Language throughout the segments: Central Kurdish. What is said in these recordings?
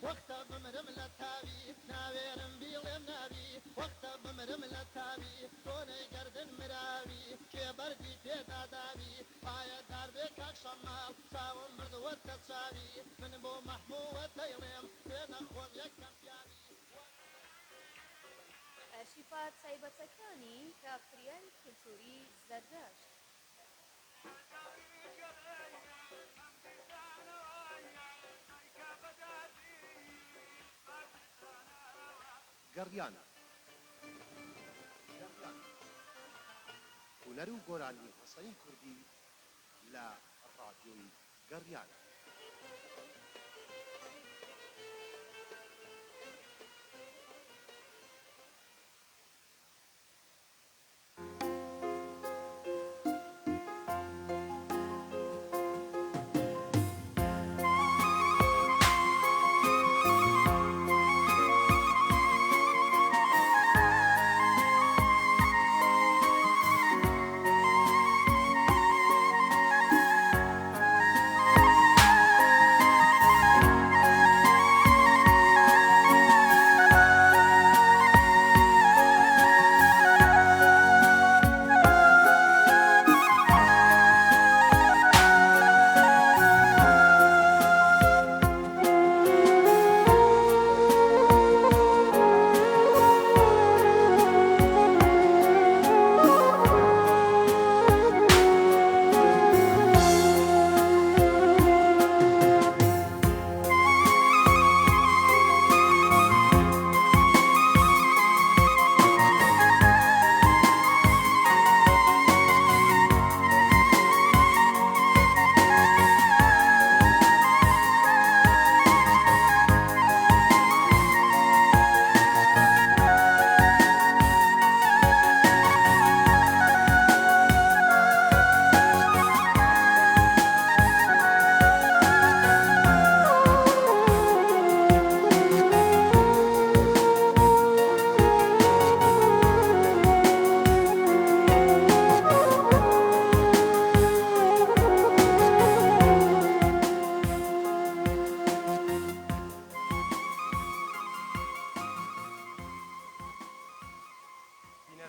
وەختە بمرم لە تاوی ناوێرم بیڵێم ناوی وەختە بمرم لە تاوی تۆنەی گەردن مراوی کێبەردی پێداداوی پایەدار بێ کاک شەماڵ چاوم مردووەتە چاوی من بۆ مەحمووە تەیڵێم پێنەخۆم یەکەم پیاوی ئەرشیفە تایبەتەکانی کافتریای کولتوری زەردەشت گەڕیانە هونەر و گۆرانی قسەی کوردی لە ڕادیۆی گەڕیانە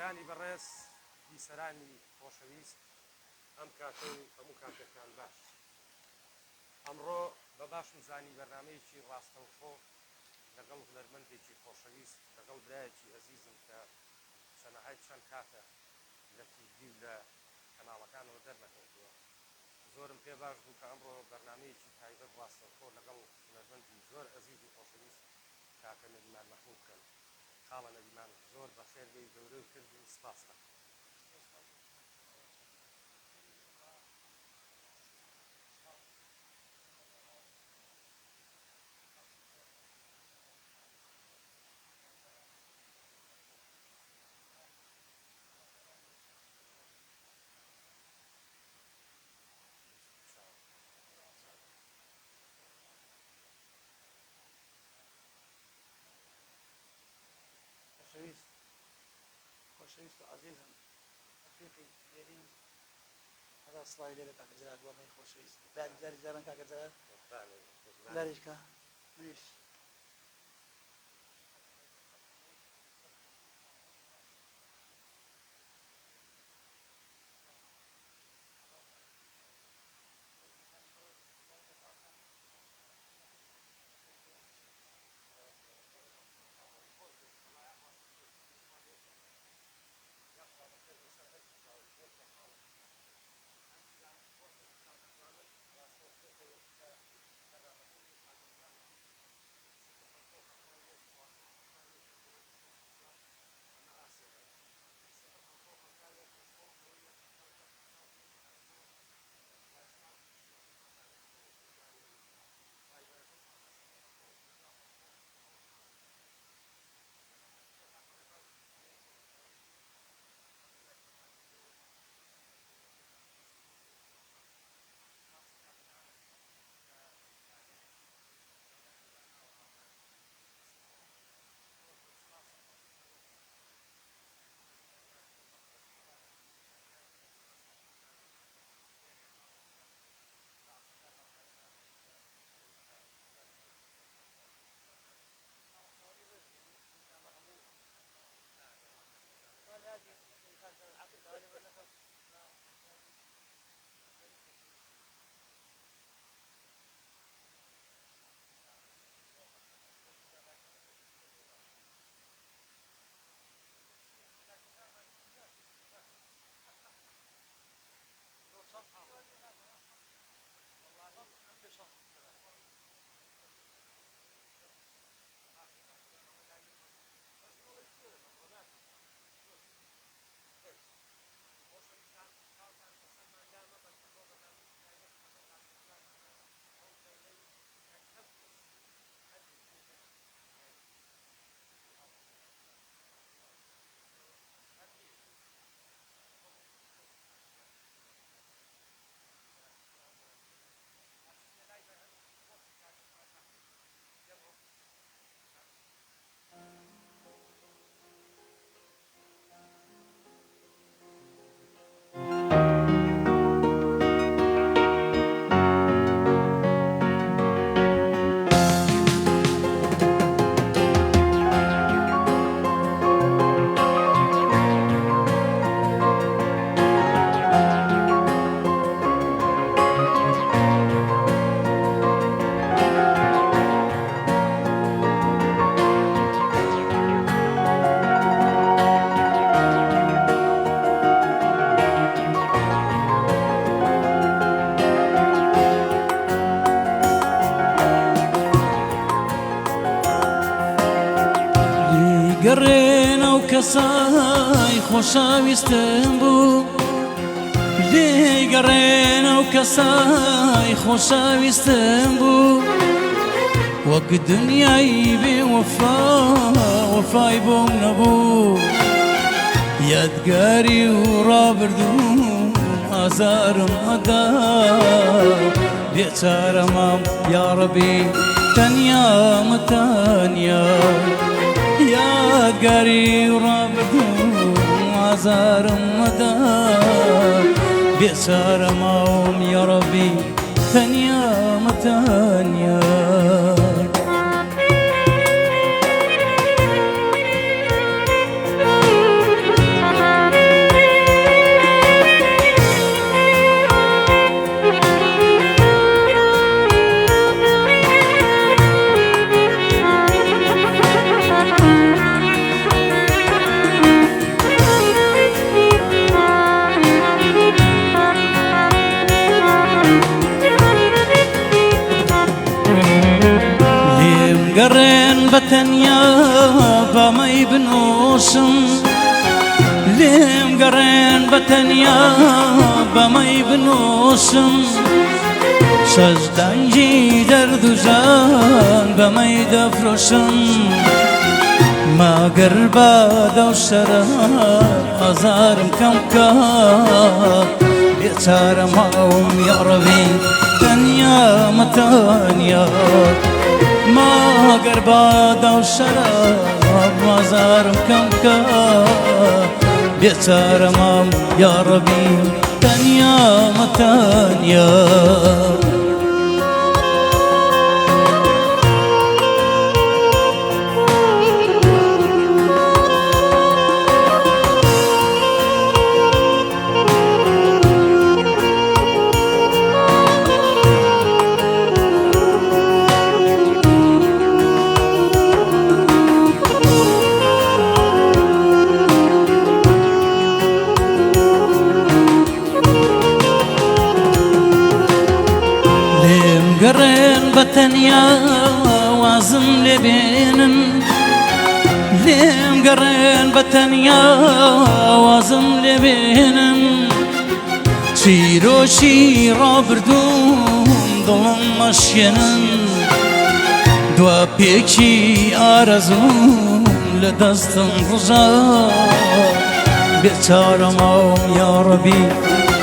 بینەرانی بەڕێز بیسەرانی خۆشەویست ئەم کاتە و هەموو کاتێکتان باش ئەمڕۆ بە باشم زانی بەرنامەیەکی ڕاستەوخۆ لەگەڵ هونەرمەندێکی خۆشەویست لەگەڵ برایەکی ئەزیزم کە چەنەهای چەند کاتە لە تیڤی و لە کەناڵەکانەوە دەرنەکەوتووە زۆرم پێ باش بوو کە ئەمڕۆ بەرنامەیەکی تایبەت ڕاستەوخۆ لەگەڵ هونەرمەندی زۆر ئەزیز و خۆشەویست کاکە نەریمان مەحموود بکەن خاڵە نەریمان زۆر بەخێر بێی گەورە و کرد و سپاس دەکەم خۆشەویست و عەزیزم ڕەفیقی لێرین هەذا سڵاوی لێ لە کاکە جەلال وەڵڵی خۆشەویست جاری جاران کاکە جەلال لاریشکە منیش کەسای خۆشەویستم بوو لێگەڕێنەوە کەسای خۆشەویستم بوو وەک دنیای بێ وەفا وەفای بۆم نەبوو یادگاری و ڕابردوو ئازارم هەدا بێچارە مام یا ڕەبی تەنیامە تەنیا یادگاری و ڕابردوو ئازارم هەدا بێچارە ماوم یا ڕەبی تەنیامە تەنیا گەڕێن بە تەنیا بەمەی بنووسم لێم گەڕێن بە تەنیا بەمەی بنووسم سەزدانجی دەرد و ژان بەمەی دەفرۆشم ماگەر بادە و شەرە ئازارم کەم کە بێچارە ماوم یا ڕەبی تەنیامە تەنیا ماگەر بادە و شەراب ئازارم کەم کە بێچارە مام یا ڕەبی تەنیامە تەنیا گەڕێن بە تەنیا وازم لێ بێنن لێم گەڕێن بە تەنیا وازم لێ بێنن چیرۆشی ڕابردووم دڵم مەشێنن دوا پێکی ئارەزووم لە دەستم ڕژا بێچارە ماوم یا ڕەبی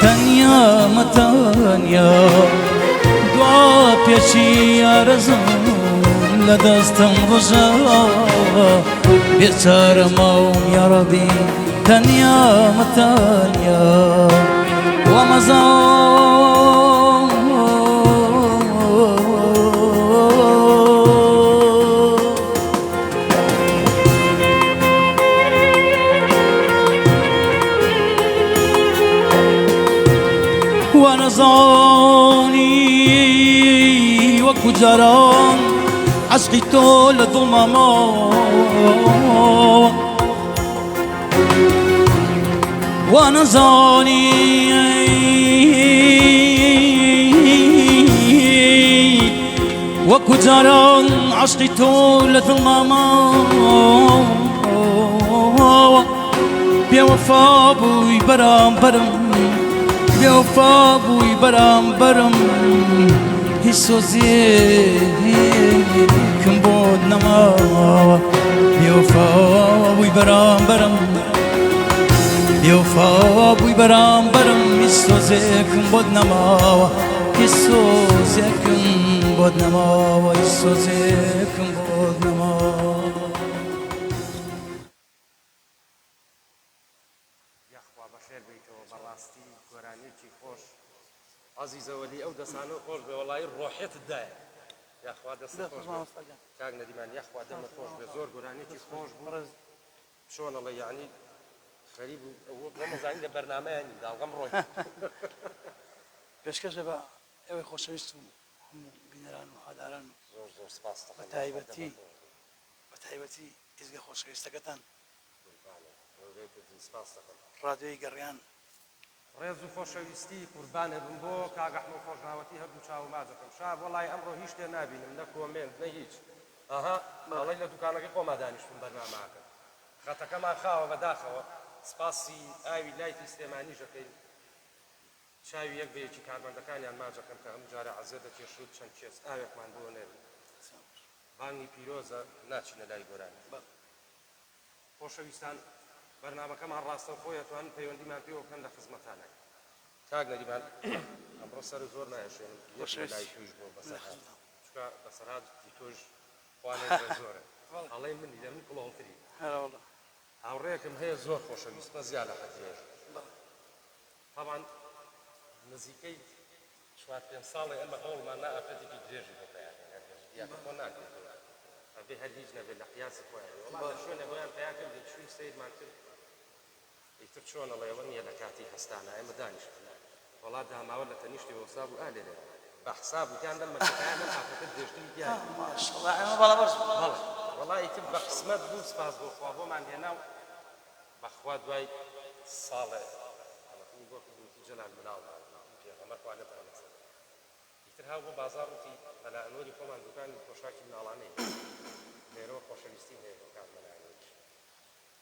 تەنیامە تەنیا دوا پێچی ئارەزووم لە دەستم ڕژا بێچارە ماوم یا ڕەبی تەنیامە تەنیا وەمەزان وەنەزانی وەکو جاران عەشقی تۆ لە دڵما ماوە وەنەزانی وەکو جاران عەشقی تۆ لە دڵما ماوە بێوەفا بووی بەرامبەرم بێوەفا بووی بەرامبەرم هیچ سۆزێکم بۆت نەماوە بێوەفا بووی بەرامبەرم بێوەفا بووی بەرامبەرم هیچ سۆزێکم بۆت نەماوە هیچ سۆزێکم بۆت نەماوە هیچ سۆزێکم بۆت نەماوە یاخوا بەخێر بیتەوە بەڕاستی گۆرانێکی خۆش عەزیزەوەلی ئەو دەسانە خۆش بێ وەڵای ڕۆحێتت دایە یاخوا دەستە خۆش بێ کاک نەریمان یاخوا دەمە خۆش بێ زۆر گۆرانێکی خۆش بوو چۆنەڵێ یعنی خەریب وەمەزانی لە بەرنامەیانی داڵغەم ڕۆی پێشکەش بە ئەوەی خۆشەویست و هەموو بینەران و هاداران زۆر زۆر سپاس بە تایبەتی ئیزگە خۆشەویستەکەتان سپاس دەکەم ڕادیۆی گەڕیان ڕێز و خۆشەویستی قوربانە بم بۆ کاگەحمە خۆشناوەتی هەردوو چاو مازەکەم شاب وەڵای ئەمڕۆ هیچ شتێ نابینم نە کۆمنت نە هیچ ئەها بەڵێ لە دوکانەکەی خۆما دانیشتم بەرنامەکە خەتەکەمان خاوە بەداخەوە سپاسی ئاوی لایتی سلێمانی ژەکەی چاوی یەک بەیەکی کارمەندەکانیان ماجەکەم کە ئەم جارە عەزێ دەکێشوت چەند کێس ئاوێکمان بۆ نێرن بانگی پیرۆزە ناچینە لای گۆرانی خۆشەویستان بەرنامەکەمان ڕاستەوخۆیەتوان پەیوەندیمان پێوە بکەن لە خزمەتانە کاک نەریمان ئەمڕۆ سەر زۆر نایەشێنم لای توش بۆ بەسەرهات چکە بەسەرهات تۆش خوانێ زۆرە هەڵێ منی لە من کڵۆڵتری هاوڕێیەکم هەیە زۆر خۆشەویستمە زیاد لە حەجێژ طبعا نزیکەی 4-5 ساڵی ئەمە هەوڵمان نائەفرەتێکی درێژی بۆ پیاکە خۆ ناکرێت ئەبێ هەر هیچ نەبێت لە قیاسی خۆیان وەڵام لە شوێنە بۆیان پیاکەم دەچووی سەیرمان کرد ئیتر چۆنە لە ئێوە نییە لە کاتی هەستانە ئێمە دانیشتن وڵات داماوە لە تەنیشتی وەساب و ئالێرێ بە حساب وتیان دەن مەکەکەیان دەن ئافرەتە درێژتری دیار وەڵا ئیتر بە قسمەت بوو سپاس بۆ خوا بۆمان هێنا و بەخوا دوای ساڵێ ئەمەکەی بۆ کردوتی جەلال مناڵ پێغەمبەر خوا لەبەرەمەسە ئیتر هاو بۆ بازاڕ وتی بەلا ئەنوەری خۆمان دوکانی پۆشاکی مناڵانەی لێرەوە خۆشەویستی هەیە بۆ کات مەلایەنێکی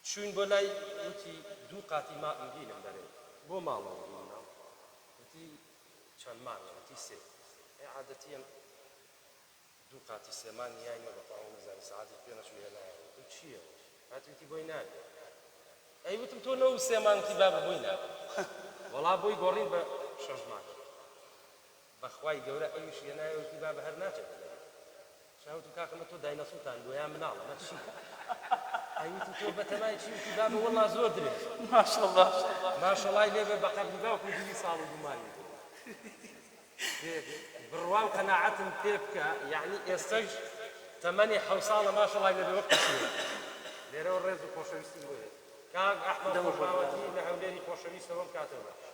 چوین بۆ لای وتی دوو قاتی ما ئەنگینم دەرێ بۆ ماڵەوە مناڵ وتی چەند مانگە وتی سێ عادەتیان دوو قاتی سێمان یاینە بە تەواو نەزانی سەعاتی پێ نەچوویە نایە تو چییە هاتوویتی بۆی نابێ ئەی وتم تۆ لەو سێ مانگی با بۆی نابێ وەڵا بۆی گۆڕین بە 6 مانگ بەخوای گەورە ئەویش هێنایەوەتی با بە هەر ناچێت شاوت و کاکەمە تۆ داینەسوتان دۆیان مناڵە مە چی ئەیوتی تۆ بەتەمای چی وتی با بە وەڵا زۆر درێژ ماشەڵای لێبێ بە قەبلی باوکو 2 ساڵ و دومانی بڕوا و قەناعەتم پێ بکە یعنی ئێستەش تەمەنی 7 ساڵە ماشەڵای لەبێ وەقتی چیە لێرەوە ڕێز و خۆشەویستی بۆ هەیە کاک ئەحمەد خۆشاوەتی لە هەولێری خۆشەویستەوەم کاتەوە باش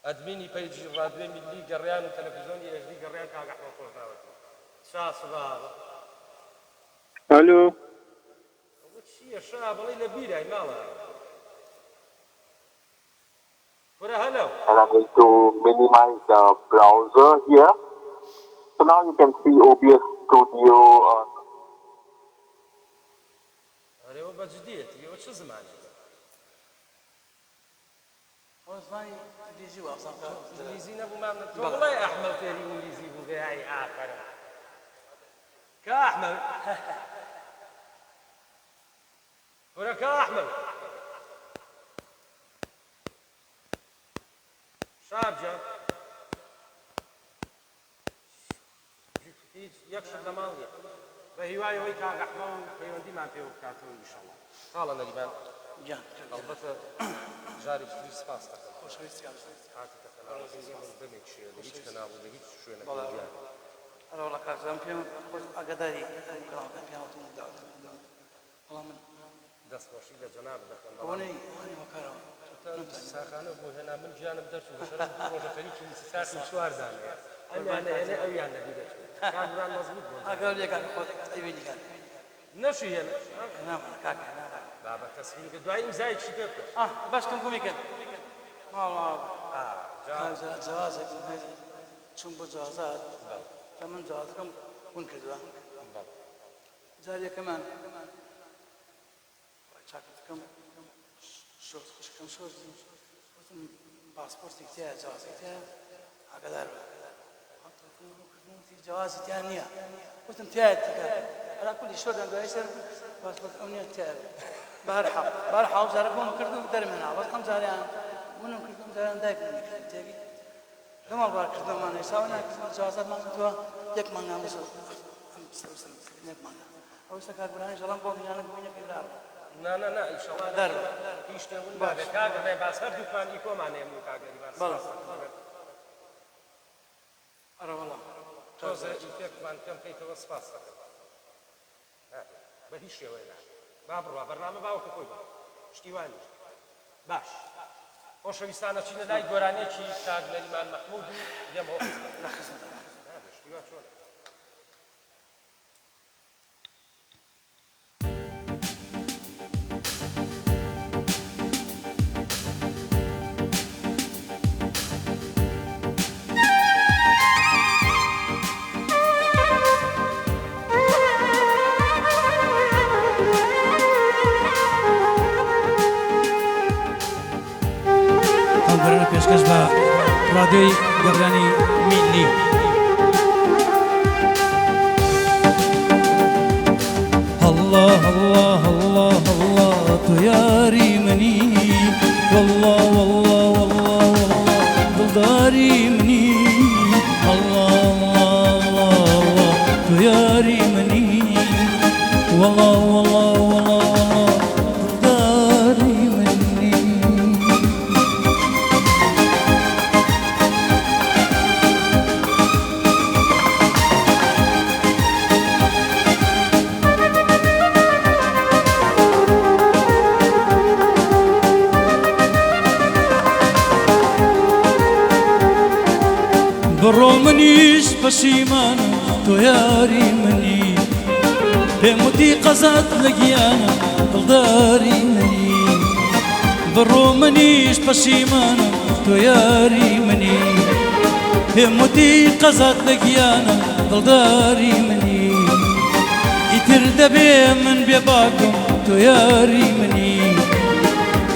ئەدمینی پەیجی ڕادیۆی میلی گەڕیان و تەلەڤیزیۆنی HD گەڕیان کاک ئەحمەد خۆشاوەتی شاسوباڵ الو ئەوە چییە شا بەڵێ لە بیرای ماڵە ورا هەلو and I'm going to minimize the browser here. So now you can see OBS Studio. ئەرێوە بەجددیەتی ئەوە چ زمانی انگلیزی نەبوومان تۆ بڵێ ئەحمەد فێری ئینگلیزی بوو بێ ئافرە کە ئەحمەد ورا کە ئەحمەد شابجە هیچ یەک شت لە ماڵ نیە بە هیوایەوەی کاک ئەحمەد و پەیوەندیمان پێ بکاتەوە ئینشەڵڵا خاڵە نەریمان ئەڵبەتە جارێکی تری سپاس دەکەم کاتێکە کەناڵەکەی من دەمێکشێ لە هیچ کەناڵ و لە هیچ شوێنەکە دیار هەروەڵا کاکزان پێم خۆش ئاگاداری کەناڵەکە پێیانەوەتم داوەتم بەڵام من دەستخۆشی لە جەناب دەکەم ئەوەنەی وەکارەوە ساخانە بۆ هێنا من گیانم دەرچوو بەشەر ڕۆژە خەریکی ساسی 4 دانەیە ئەمیانە هێنێ ئەویان لەبی دەچێت کامران مەزبوط بوون ئاگەر لێکان خۆت ئەیوێنی کات نەشی هێنا نامانە کاکە نامانە بابە تەسبیحکە دوای ئیمزایەکی پێ بکە باش کەم کۆمی کرد جوازێکم هەیە چوون بۆ جوازات کە من جوازەکەم ون کردووە جارێکەمان چاکەتەکەم خوشکەم شۆزی وتم پاسپۆرتی تایە جوازێک تایە ئاگادار بە وتی جوازی تیان نییە وتم تایە دیکە ئەلا کولی شۆردان دوای سەر پاسپۆرت ئەو نییە تایە بەرحاڵ جارە بۆم کرد و دەرمێنا بەڵام جاریان منم کردم جاریان دایکمانی کرد تێبی لەماڵ بارکردنەمان هێساوە ناکردن جوازاتمان کردووە یەک مانگان بەسەر یەک مانگان ئەوستا کاربرانی ژەڵام بۆ میانە بووینە پێبرا نا ئیشەڵا دەر هیچ شتێون بابێ کاگەمێ باس هەر دووکمانی کۆمانەیە من و کاگەریبان ئەرە وەڵام تۆزە ئیفێکمان پێم بکەیتەوە سپاس دەکەم بە هیچ شێوەیە با بڕوا بەرنامە باوەکە خۆی بە شتیوانی باش خۆشەویستانە چینە لای گۆرانێکی کاک نەریمان مەحموود و لێمەوە شتیوا چۆن برن پێشکەش بە ڕادیۆی گەڕانی میلی. الله الله الله الله تو یاری منی والله والله والله والله دلداری منی الله الله الله تو یاری منی والله والله والله دلداری منی. بڕۆ منیش پەشیمانم تۆ یاری منی پێم وتی قەزات لە گیانم دڵداری منی بڕۆ منیش پەشیمانم تۆ یاری منی پێم وتی قەزات لە گیانم دڵداری منی ئیتر دەبێ من بێ باکم تۆ یاری منی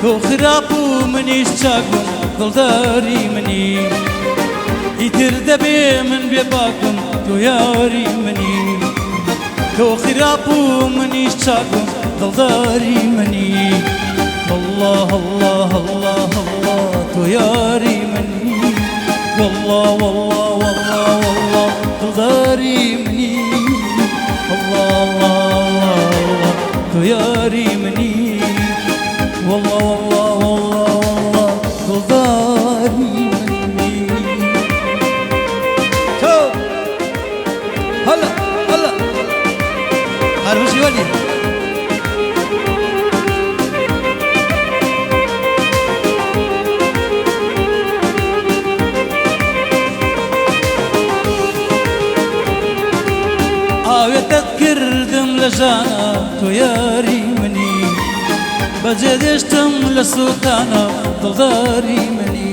تۆ خراپ و منیش چاکم دڵداری منی ئیتر دەبێ من بێ باکم تۆ یاری منی تۆ خراپ و منیش چاکم دڵداری منی الله الله الله الله تۆ یاری منی والله والله والله والله دڵداری منی الله الله الله تۆ یاری منی والله والله والله والله دڵداری منی. هلا هلا هرمزي ولي تذكردم لجانا تو ياري مني بجدشتم لسلطانا دلداري مني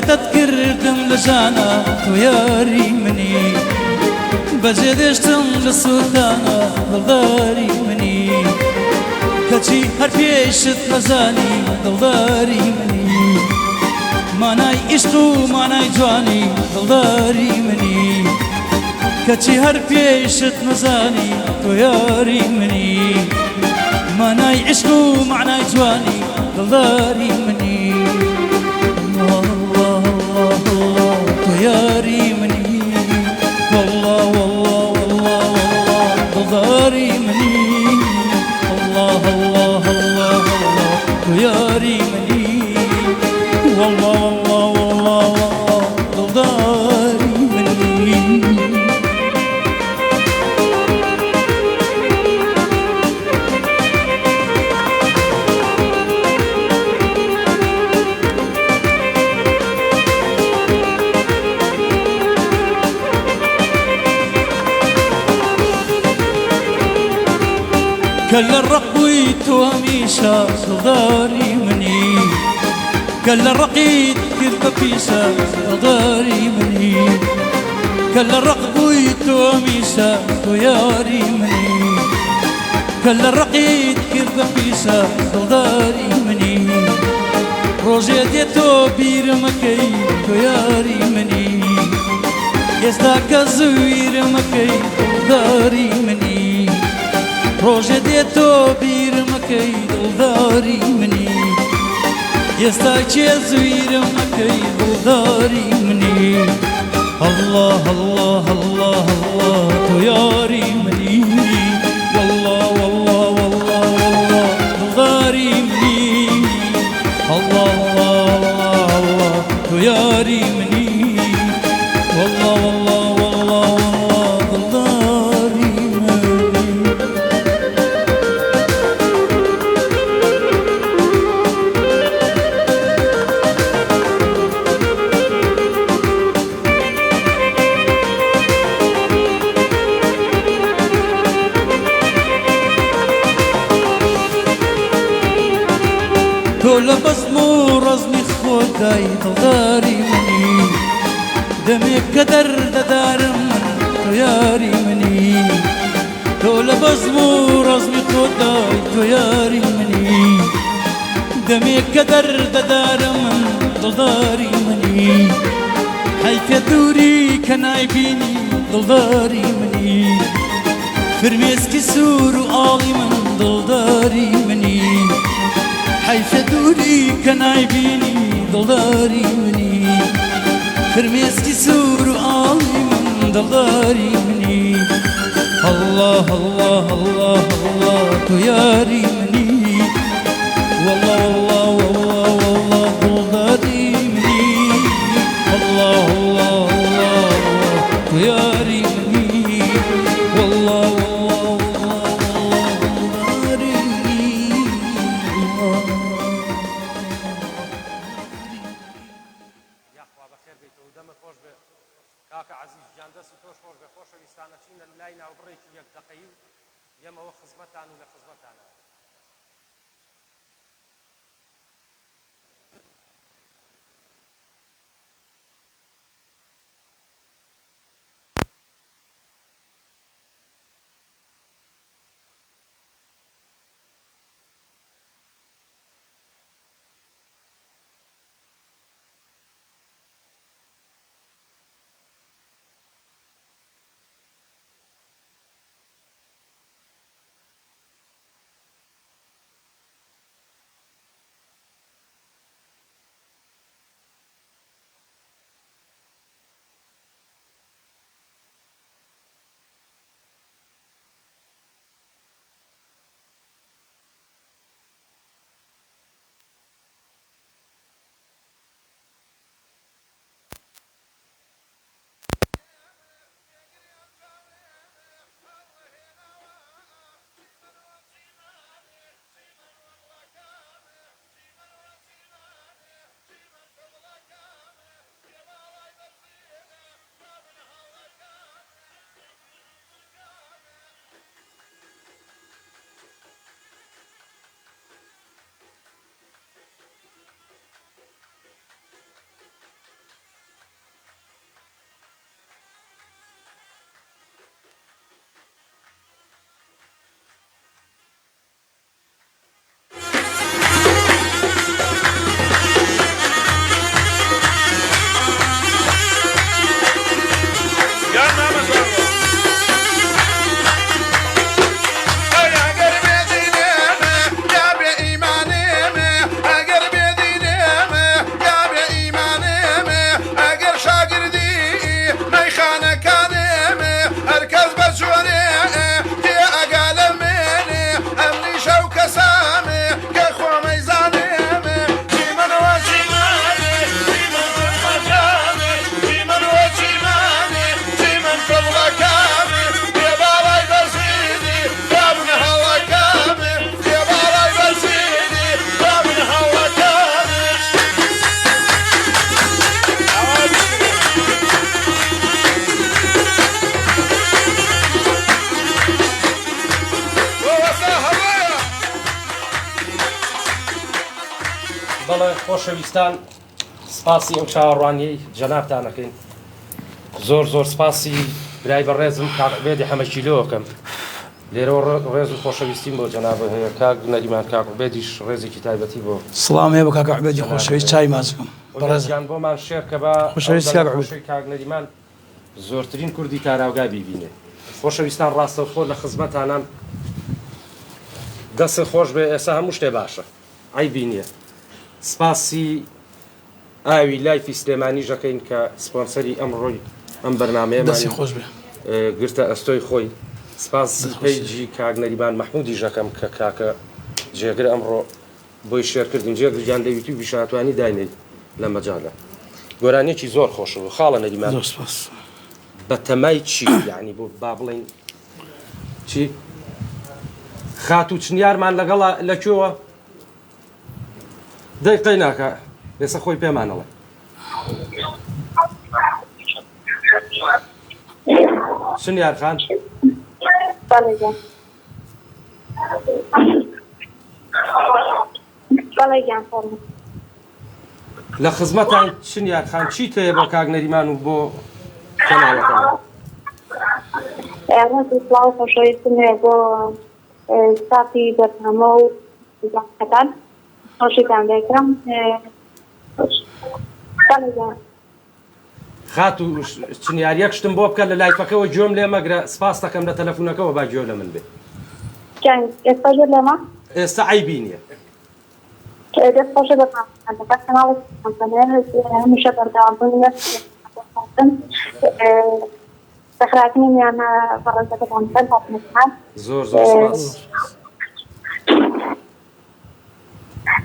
تذكردم لجانا تو ياري مني بجدشتم لسلطانا دلداري مني كتشي هر بيشت نزاني دلداري مني ماناي اشتو ماناي جواني دلداري مني كتشي هر بيشت نزاني تو ياري مني ماناي اشتو معناي جواني دلداري مني الله الله الله الله تو ياري مني والله والله والله والله دلداري مني الله الله الله الله تو ياري مني والله والله والله والله دلداري مني. كل الرقيت وميشا دلداري مني كل الرقيت كذب بيشا دلداري مني كل الرقيت وميشا دلداري مني كل الرقيت كذب بيشا دلداري مني روجي ديتو بير مكي دلداري مني يزداك زوير مكي دلداري مني روجه ديتو بير مكي دلداري مني يستاكي زوير مكي دلداري مني الله الله الله الله تو ياري مني والله والله والله والله دلداري مني الله الله الله الله تو ياري مني والله والله والله والله دلداري مني. كل بصمو رزمي خوداي دلداري مني دمي قدر دار من طياري مني كل بصمو رزمي خوداي طياري مني دەمێک کە دەردەدارە من دڵداری منی حیفە دووری کە نایبینی دڵداری منی فرمێسکی سوور و ئاڵی من دڵداری منی حیفە دووری کە نایبینی دڵداری منی فرمێسکی سوور و ئاڵی من دڵداری منی الله الله الله الله تو یاری منی والله والله والله والله دڵداری منی الله الله الله تو یاری منی والله والله والله دڵداری منی یاخوا بەخێر بیتەوە دەمە خۆش بێ کاکە عەزیز جان دەست و تۆش خۆش بێ خۆشەویستانە چینە لای ناوبڕێکی یەک دەقەی و یەمەوە خزمەتان و لە خزمەتانە بەڵێ خۆشەویستان سپاسی ئەو چاوەڕوانیەی جەنابتانەکەین زۆر زۆر سپاسی برای بەڕێزم کاکبێدی حەمەکیلۆکەم لێرەوە ڕێز و خۆشەویستیم بۆ جەناب هەیە کاک نەریمان کاکبێدیش ڕێزێکی تایبەتی بۆ سڵام هەیە بە کاک عوبێدی خۆشەویست چای مازگم بەڕێزیان بۆمان شێر کە بە خۆشەویست کاک عوبێد کاک نەریمان زۆرترین کوردی کاراوگا بیبینێ خۆشەویستان ڕاستەوخۆ لە خزمەتانان دەست خۆش بێ ئێستا هەموو شتێ باشە عیبی نییە سپاسی ئاوی لایفی سلێمانی ژەکەین کە سپۆنسەری ئەمڕۆی ئەم بەرنامەیەمان دەستی خۆش بێ گرتە ئەستۆی خۆی سپاس پەیجی کاک نەریمان مەحموودی ژەکەم کە کاکە جێگر ئەمڕۆ بۆی شێر کردین جێگریان لە یوتیوبی شاتوانی داینێت لە مەجاالە گۆرانێکی زۆر خۆشەوە خاڵە نەریمان زۆر سپاس بە تەمای چی یعنی بۆ با بڵێن چی خات و چنیارمان لەگەڵا لەکوێوە دەیقەی ناکە ئێستا خۆی پێمانەڵێ چنیار خان لە خزمەتان چنیار خان چیت هەیە بۆ کاک نەریمان و بۆ کەناڵەکەمان سڵاو خۆشەویستم هەیە بۆ ساپی بەرنامە و زانکەکان خۆشیتان دەکەم خات و چنیاریەک شتم بۆ بکە لە لایفەکەەوە گوێم لێ مەگرە سپاس دەکەم لە تەلەفۆنەکەەوە با گوێ لە من بێ ئێستا ژێر لێمە ئێستا عیبی نییە دەست خۆشە هەمیشە بەردەوامبوون سەخراکنی میانە بەڕێزەکەتان زۆر زۆر سپاس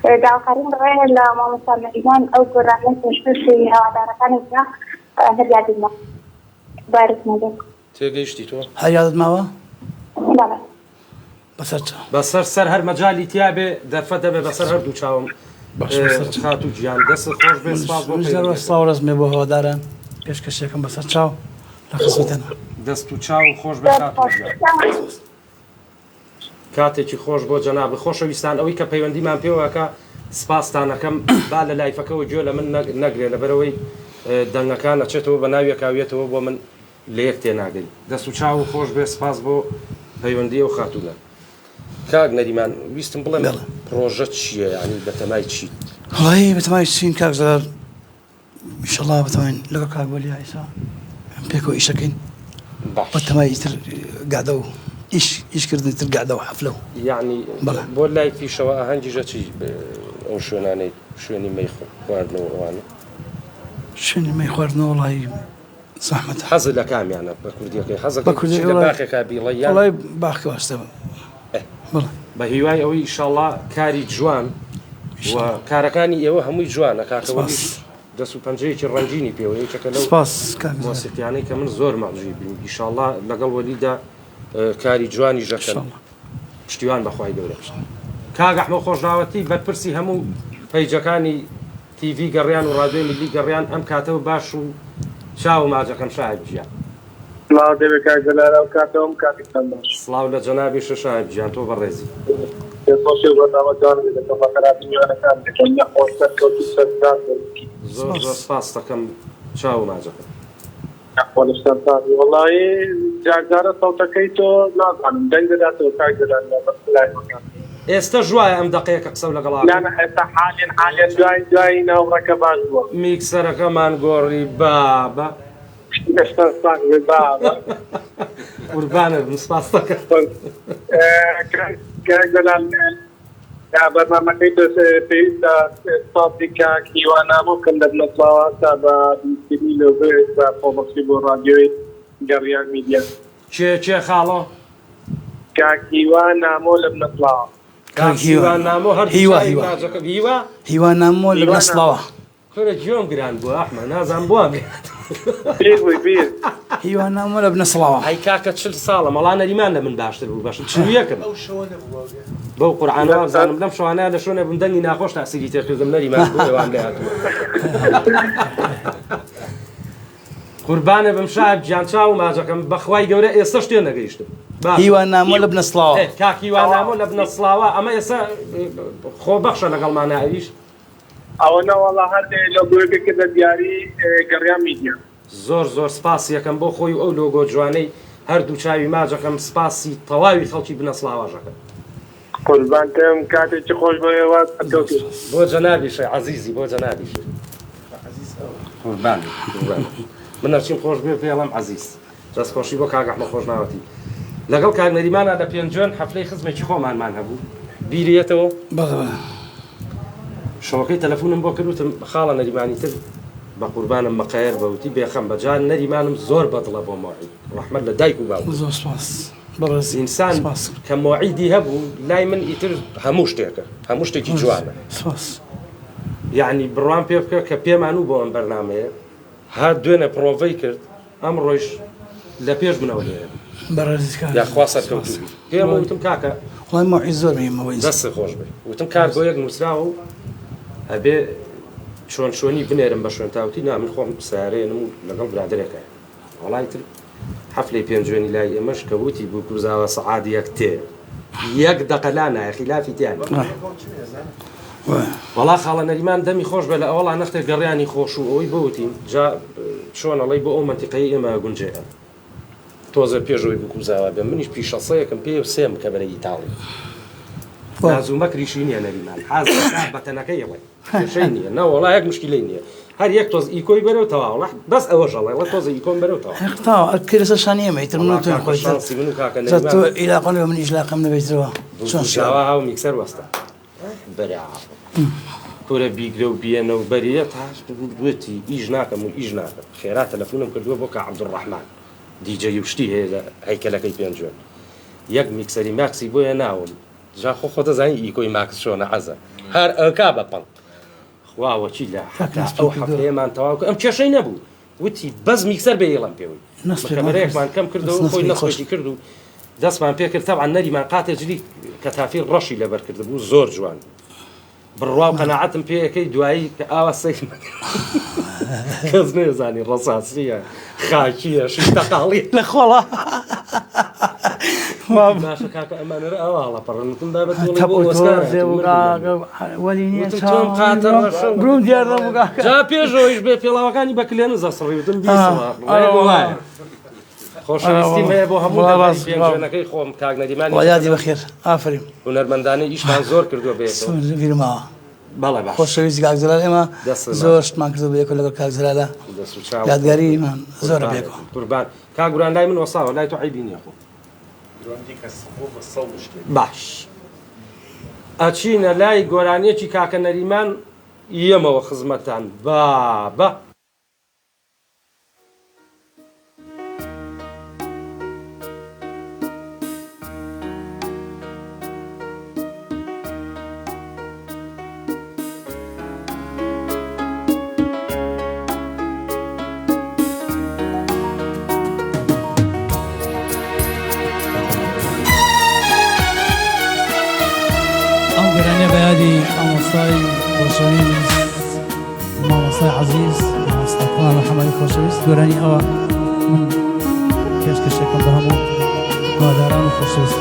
داواکاریم بڕێ لە مامۆستا نەریمان ئەو گۆرانەی پێشکەشی هەوادارەکانێکدا هەریادیمە بارز نەبێت تێگەیشتی تۆ هەیادت ماوە بەڵێ بەسەر سەر هەر مەجای تیا بێ دەرفە دەبێ بەسەر هەردوو چاوم خات و گیان دەست خۆش بێ سپاس بۆ ڕستمێ بۆ هەواداران پێشکەشێکم بەسەر چاو لە خزمەتەنە دەست و چاو خۆش بێ خات و گیان کاتێکی خۆش بۆ جەناب خۆشەویستان ئەوەی کە پەیوەندیمان پێوەکە سپاستانەکەم با لە لایفەکەەوە گوێ لە من نەگرێ لەبەرەوەی دەنگەکان ئەچێتەوە بە ناوی کاوێتەوە بۆ من لە یەک تێناگەی دەست و چاو خۆش بێ سپاس بۆ پەیوەندی ئەو خاتونە کاک نەریمان ویستم بڵێم پرۆژە چییە ینی بەتەمای چیت هەڵی بەتەمای چین کاک زەرار ئینشەڵا بەتەماین لەگەڵ کاک وەلی عیسا پێکەوە ئیشەکەین بەتەمای ئیتر گادە و ئیشکردنی تر گادە و حەفلە و یعنی بۆ لای پیشەوە ئاهەنگیژە چی ئەو شوێنانەی شوێنی مەی خواردنەوە ئەوانە شوێنی مەی خواردنەوە وڵی زەحمەت حەزت لە کامیانە بە کوردیەکەی حەزەکە باخێکا بیڵە وڵی باخی واشتە بە هیوای ئەوەی ئیشەڵڵا کاری جوان و کارەکانی ئێوە هەمووی جوانە کاکەوەش دەست و پەنجەیەکی ڕەنجینی پێوە یەکێکە لەو مۆسیقیانەی کە من زۆر مەعجوبی بووم ئیشەڵڵا لەگەڵ وەلیدا کاری جوانی ژەکەن پشتیوان بەخوای گەورە کاک ئەحمەد خۆشناوەتی بەرپرسی هەموو پەیجەکانی تیڤ گەڕیان و ڕادیۆی میلی گەڕیان ئەم کاتەوە باش و چاو ماجەکەم شایب گیان سڵاو لە جەنابی شایب گیان تۆ بەڕێزی زۆر زۆر سپاس دەکەم چاو ماجەکەم وڵی جاردارە سەوتەکەی تۆ نازانم دەنگ دەداتەوە کاک ئێستا ژوایە ئەم دەقەیەکە قسە لەگەڵا ئێستا حالێن دوای ناوڕەکە باش بووە میکسەرەکەمان گۆڕی بابە قوربانە سپاس دەکەم بەرنامەکەی پێویستە ساڵی کاک هیوانامۆ کەم دەبنەسڵاوە تا بە بیستنی لەوێ بە خۆبەخشی بۆ ڕادیۆی گەڕیان میدیا چێ خاڵۆ کاک هیوانامۆ لە بنەسڵاوە هیوانامۆ هیوانامۆ لە بنەسڵاوە خۆرە گوێم گران بووە ئەحمەد نازانم بووە بیر هیوانامۆ لە بنەسڵاوە ئەی کاکە 40 ساڵە مەڵا نەریمان لە من باشتر بوو باش چویەکەم بەو قورعانەوە بزانم لەم شوانە لە شوێنە بم دەنگی ناخۆش تاسیری تێکردم نەریمان بووەوان لێ هاتووە قوربانە بم شایب گیان چاو ماجەکەم بەخوای گەورە ئێستا شتێ نەگەیشتم هیوانامۆ لە بنەسڵاوە کاک هیوانامۆ لە بنەسڵاوە ئەمە ئێستا خۆبەخشە لەگەڵمانە ئەویش ئەوە نەوەڵا هەردێ لە گوێگەکە دە دیاری گەڕیان میدیا زۆر زۆر سپاس یەکەم بۆ خۆی ئەو لۆگۆ جوانەی هەردوو چاوی ماجەکەم سپاسی تەواوی خەڵکی بنەسڵاوەژەکە قوربانتم کاتێکی خۆش بۆەوە بۆ جەنابیشە عەزیزی بۆ جەنابیش قوربان من هەرچیم خۆش بێ پێڵم عەزیز دەستخۆشی بۆ کاک ئەحمەد خۆشناوەتی لەگەڵ کاک نەریمانە لە پێنجۆن هەفتەی خزمێکی خۆمانمان هەبوو بیریەتەوە شەوەکەی تەلەفۆنم بۆ کردوتم خاڵە نەریمانی تر بە قوربانم مەقایر بەوتی بێخەم بەجان نەریمانم زۆر بەدڵە بۆ مۆعید ڕەحمەت لە دایک و باوکو زۆر سپاس بەڕێزی ئینسان کە مۆعیدی هەبوو لای من ئیتر هەموو شتێکە هەموو شتێکی جوانە یعنی بڕوان پێ بکە کە پێمان و بۆ ئەم بەرنامەیە هات دوێنێ پرۆڤەی کرد ئەم ڕۆیش لە پێش بنەوە لێ یاخوا سەرکەوتوبی پێم وتم کاکە وڵای مۆعید زۆر بێمەوەی دەست خۆش بێ وتم کار بۆ یەک نووسراوە و هەبێ چۆن چۆنی بنێرم بە شوێن تاوتی نا من خۆم سارێنم و لەگەڵ برادرێکە وڵای تر حەفلەی پێنجوێنی لای ئێمەش کە وتی بوو کوزاوە سەعادی یەک تێ یەک دەقە لا نایە خلافی تیان وەڵا خاڵە نەریمان دەمی خۆش بە لە ئەوڵا نەختێک گەڕیانی خۆش و ئەوەی بۆوتین جا چۆنەڵی بۆ ئەو منتیقەی ئێمە گونجێە تۆزە پێشەوەی بکوزاوە بێ منیش پیشەسەیەکم پێ و سێم کە بەرە ئیتاڵی نازوو مەکریشی نییە نەریمان حاز بەتەنەکەی ڵێ شەی نییە نەوەڵا یەک مشکلەی نییە هەر یەک تۆز ئیکۆی بەرەو تەواو بەس ئەوە ژەڵێ لە تۆزە ئیکۆم بەرەو تەواو کێرەسە شانیە مەیتر من و تۆ شانسی من و کاکە تۆ ئیلاقەن بە منیش لاقەم نەبێتەوە چۆن شاوا هاو میکسەر وەستە بەراو کورە بیگرە و بیێنە و بەریە تاش دوێتی ئیش ناکەم و ئیش ناکەم خێرا تەلەفۆنم کردووە بۆ کە عەبدوڕەحمان دیجەی وشتی هەیە لە هەیکەلەکەی پێنجوێن یەک میکسەری ماکسی بۆیە ناوم جا خۆ دەزانی ئیکۆی ماکس چۆنە عەزە هەر ئەکا بەپەڵ خواوەچی لە ئەو هەفتەیەمان تەواو ئەم کێشەی نەبوو وتی بەس میکسەر بێڵم پێوەی کەمەرەیەکمان کەم کردەوە خۆی نەخۆشی کرد و دەستمان پێ کرد تەبعا نەریمان قاتێجلی کە تافیر ڕەشی لەبەر کرد بوو زۆر جوان بڕوا و قەناعەتم پێیەکەی دوایی کە ئاوا سەی کەس نێزانی ڕەساسیە خاکیە شتەقاڵی لە خۆڵە باشە کاکە ئەمانەرە ئەوواڵە پەڕەنتم بابەت وەلی نییە بروم دیار جا پێشەوەیش بێ پێڵاوەکانی بەکلێن زەسڕیوتم بیسەوە خۆشەویستی هەیە بۆ هەموو پێنجێنەکەی خۆم کاک نەریمانی وەیادی بەخێر ئافرین هونەرمەندانەی ئیشمان زۆر کردووە بێتەوە بەڵێ باش خۆشەویستی کاک جەلال ئێمە زۆر شتمان کردو بەیەکەوە لەگەڵ کاک جەلالە یادگاریمان زۆرە بێکەوە قوربان کاک گوران لای من وەساوە لای تۆ عیبی نییە خۆ باش ئەچینە لای گۆرانیەکی کاکە نەریمان یەمەوە خزمەتان بابە مامۆستای خۆشەویست مامۆستای عەزیز مامۆستا کەمال محەممەدی خۆشەویست گۆرانی ئەوە من پێشکەشێکم بە هەموو هەواداران و خۆشەویست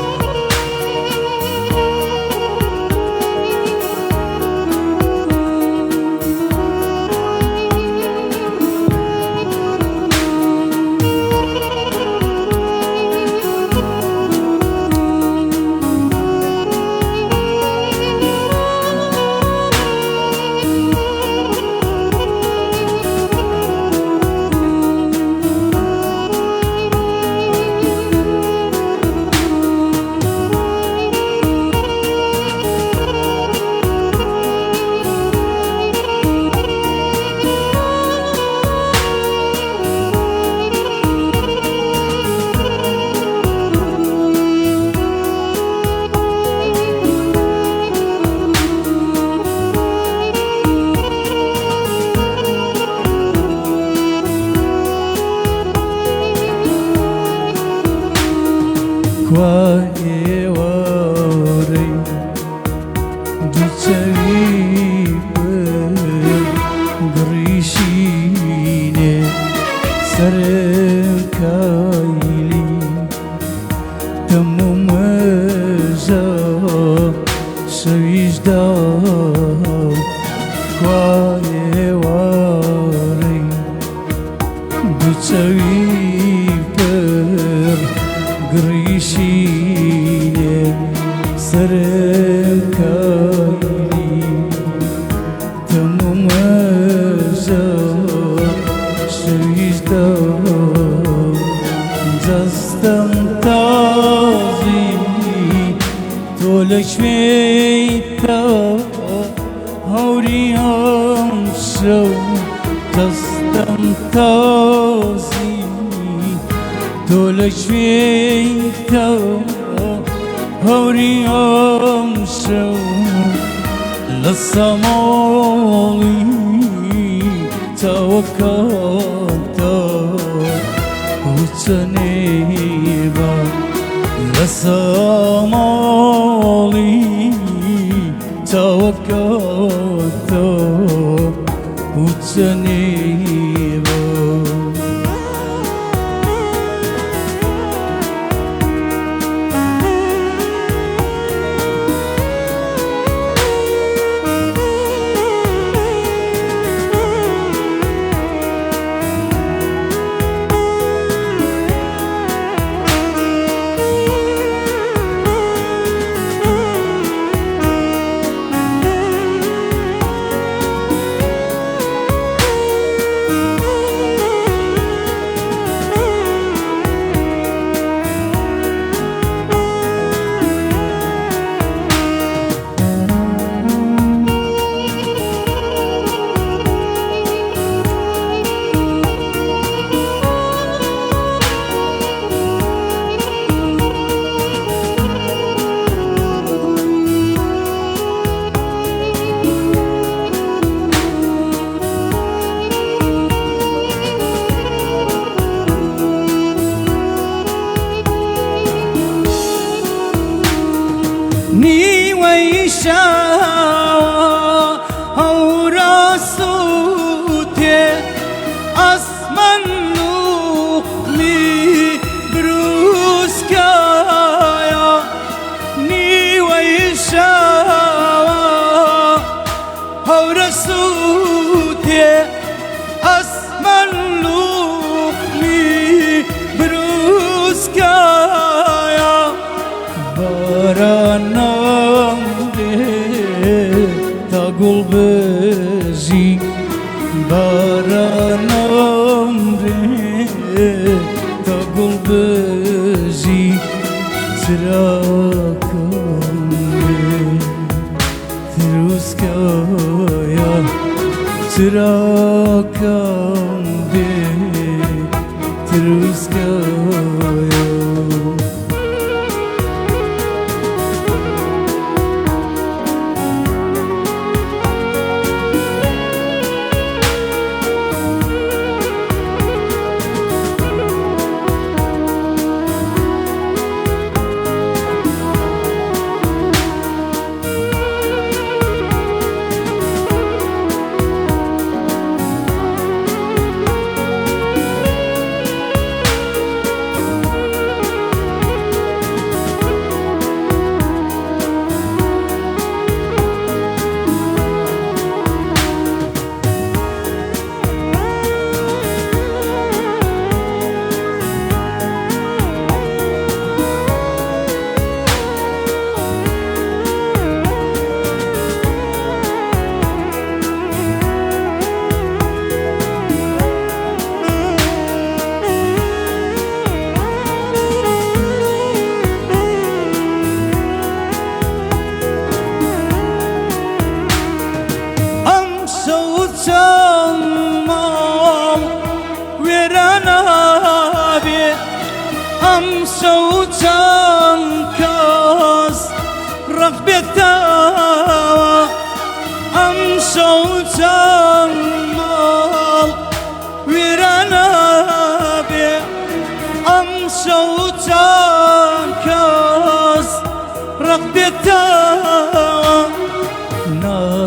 baranam re ta gulbezi sırakam Tiruskaya sırakam Tiruskaya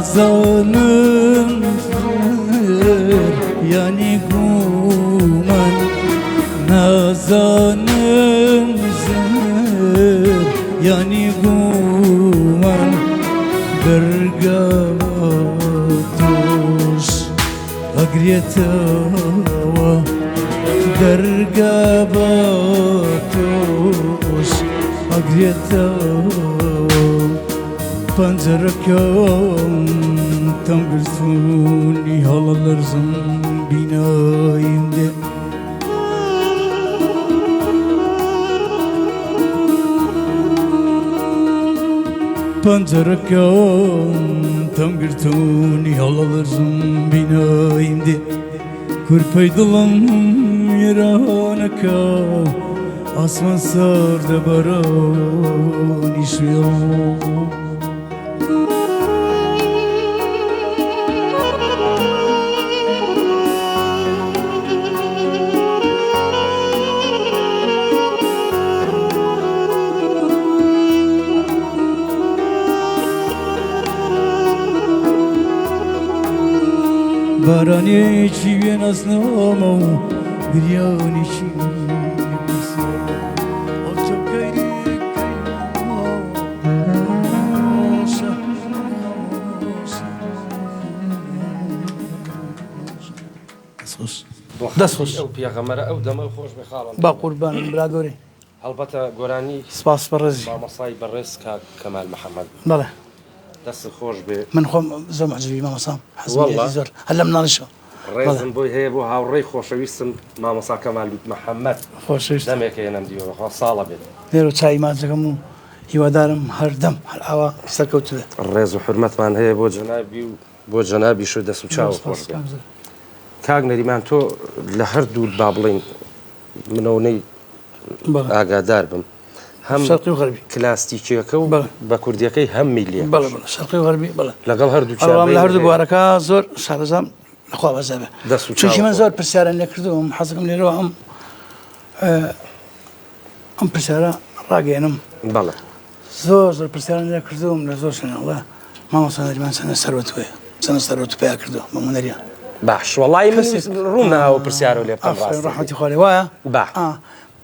Nazanımdır yani guman Nazanımdır yani guman Dergavatos agriyetawa Dergavatos agriyetawa Pancarıkam tam gülsün halalarım binayimde Pancarıkam tam gülsün halalarım binayimde Kırpaydılam yaranaka Asman sardı baran işiyor Baraneci vienasnamo Grianici دەست خۆش ئەو پێغەمبەرە ئەو دەمە خۆش بخاڵم با قوربانم برادۆری هەڵبەتە گۆرانی سپاس بەڕێزی مامۆسای بەڕێز کاک کەمال محەممەد بەڵێ دەست خۆش بێ من خۆم زۆر مەعجوبی مامۆسام حەزم زۆر هەر لە مناڵیشەوە ڕێزم بۆی هەیە بۆ هاوڕێی خۆشەویستم مامۆسا کەمال محەممەد خۆشەویست دەمێکە هێنم دیوە ساڵە بێت لێرە چای ماچەکەم و هیوادارم هەردەم هەر ئاوا سەرکەوت بێت ڕێز و حرمەتمان هەیە بۆ جەنابی و بۆ جەنابی شو دەست و چاوە خۆش بێت کاک نەریمان تۆ لە هەردوو با بڵین منەوەی ئاگادار بم هەم شەرقی و غەربی کلاستیکیەکە و بە کوردیەکەی هەم میلیە شەرقی و غەربی بڵێ لەگەڵ هەردوو لە هەردوو بوارەکە زۆر شارەزام لەخوا بەزەبێ چونکی من زۆر پرسیاران لێ کردوم حەزەکەم لێرەوە ئەم پرسیارە ڕاگەێنم بەڵێ زۆر پرسیاران لێ کردوم لە زۆر شوێنەڵێ مامۆستا نەریمان چەندە سەرۆتوێ چەندە سەرۆت پیا کردووە بە مونەریان باش وەڵی من ڕوو ناوە پرسیارە لێ ڕەحمەتی خۆی وایە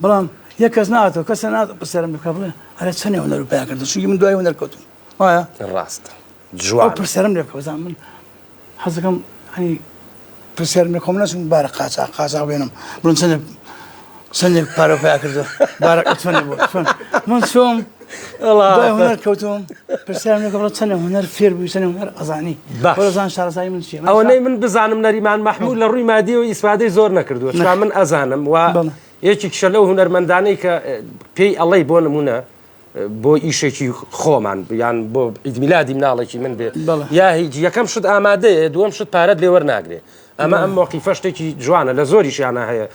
بەڵام یەک کەس ناتەوە کەسە ناتە پرسیارم بکە بڵێ هەرە چەندێ هونەر پیا کردو چونکی من دوای هونەر کەوتم وایە ڕاستە جوان پرسیارم لێ بکە بەزان من حەزەکەم هەنی پرسیارم لێ خۆم نەچوم بارە قاچاق بێنم بڵم چەندێک پارە پیا کردو بارە ئەتفەنێ بۆ من چۆم دوای هونەر کەوتم پرسیارم لێ گەڕۆ چەندە هونەر فێر بووی چەندە هونەر ئەزانی وەرەزان شارەزایی من چییە ئەوەی من بزانم نەریمان مەحموود لە ڕووی مادی و ئیسفادەی زۆر نەکردووە چا من ئەزانم و یەکێکشە لەو هونەرمەندانەی کە پێی ئەڵەی بۆ نمونە بۆ ئیشێکی خۆمان یان بۆ ئیدمیلادی مناڵێکی من بێت یا هیچ یەکەم شت ئامادەیە دووەم شت پارەت لێ وەرناگرێ ئەمە ئەم موقیفە شتێکی جوانە لە زۆریشیانە هەیە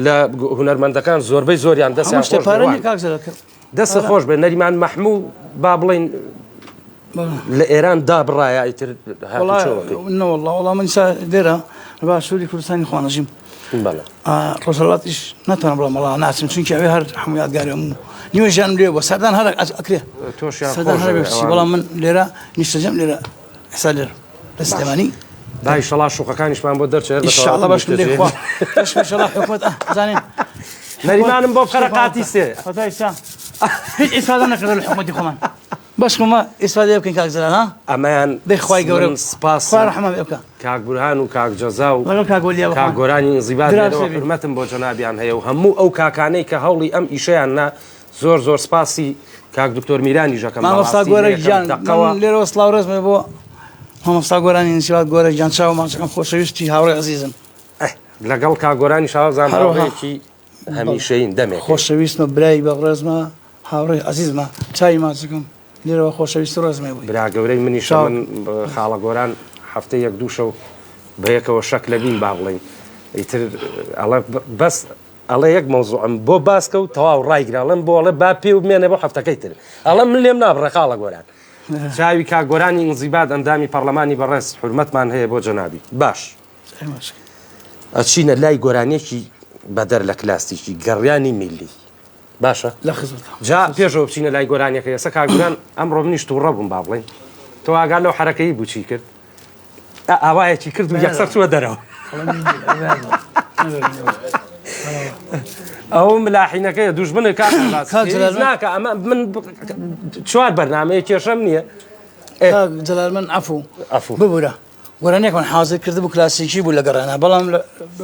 لە هونەرمەندەکان زۆربەی زۆریان دەستە خۆش بێ نەریمان مەحموود با بڵین لە ئێران دابڕایە ئیتر وەڵام من لێرە با سووری کوردستانی خوانەژیم ڕۆژهەڵاتیش ناتوانم بڵێم وەڵا ناچم چونکە ئەوێ هەر هەموو یادگاری هەموو نیوە ژیانم لێ بۆ سەردان هەر ئەکرێ بەڵام من لێرە نیشتەجەم لێرە ئێستا لێرە لە سلێمانی دایشەڵا شوقەکانیشمان بۆ دەرچێت ئینشاءڵڵا باش لێخوا ئینشاءڵڵا حکومەت زانین نەریمانم بۆ قەرەقاتی سێ هیچ ئیسفادە نەکردە لە حکومەتی خۆمان باشکەمە ئیسفادە بکەین کاک زەلال ها ئەمەیان دەیخوای گەورە سپاس خوا ڕەحمە بێ بکە کاک بورهان و کاک جەزا و لەگەڵ کاک وەلیا کاک گۆرانی ئینزیبات حرمەتم بۆ جەنابیان هەیە و هەموو ئەو کاکانەی کە هەوڵی ئەم ئیشەیان نا زۆر زۆر سپاسی کاک دکتۆر میرانی ژەکەم مامۆستا گۆرە گیان لێرەوە سڵاو ڕێزمێ بۆ مامۆستا گۆرانی ئینسیبات گۆرە گیان چاو ماچەکەم خۆشەویستی هاوڕێ عەزیزم لەگەڵ کاک گۆرانی شاوەزان هاوڕێیەکی هەمیشەیین دەمێک خۆشەویستمە برای بەڕێزمە هاوڕێ عەزیزمە چای ماچەکەم لێرەوە خۆشەویستی ڕێزمێ بووی برا گەورەی منیشە من خاڵە گۆران هەفتەی یەک دوو شەو بە یەکەوە شەک لە بین با بڵێن ئیتر ئەڵێ بەس ئەڵێ یەک مەوزوعم بۆ باسکە و تەواو ڕایگراڵم بۆ ئەڵێ با پێ و بمێنێ بۆ هەفتەکەی تر ئەڵێ من لێم نابڕێ خاڵە گۆران چاوی کاک گۆرانی ئینزیبات ئەندامی پەرلەمانی بەڕێز حورمەتمان هەیە بۆ جەنابی باش ئەچینە لای گۆرانێکی بەدەر لە کلاسیکی گەڕیانی میلی باشە جا پێشەوە بچینە لای گۆرانیەکە ئێستا کاک گۆران ئەمڕۆ منیش تووڕە بووم با بڵێن تۆ ئاگال لەو حرەکەی بووچی کرد ئاوایەکی کرد و یەکسەر چووە دەرەوە ئەو ملاحینەکەی دوژمنە کاکە ئەمە من چوار بەرنامەیە کێشەم نییە جەلال من عەفوو ببوورە گۆرانێکمان حازر کرد بوو کلاسیکی بوو لە گەڕانە بەڵام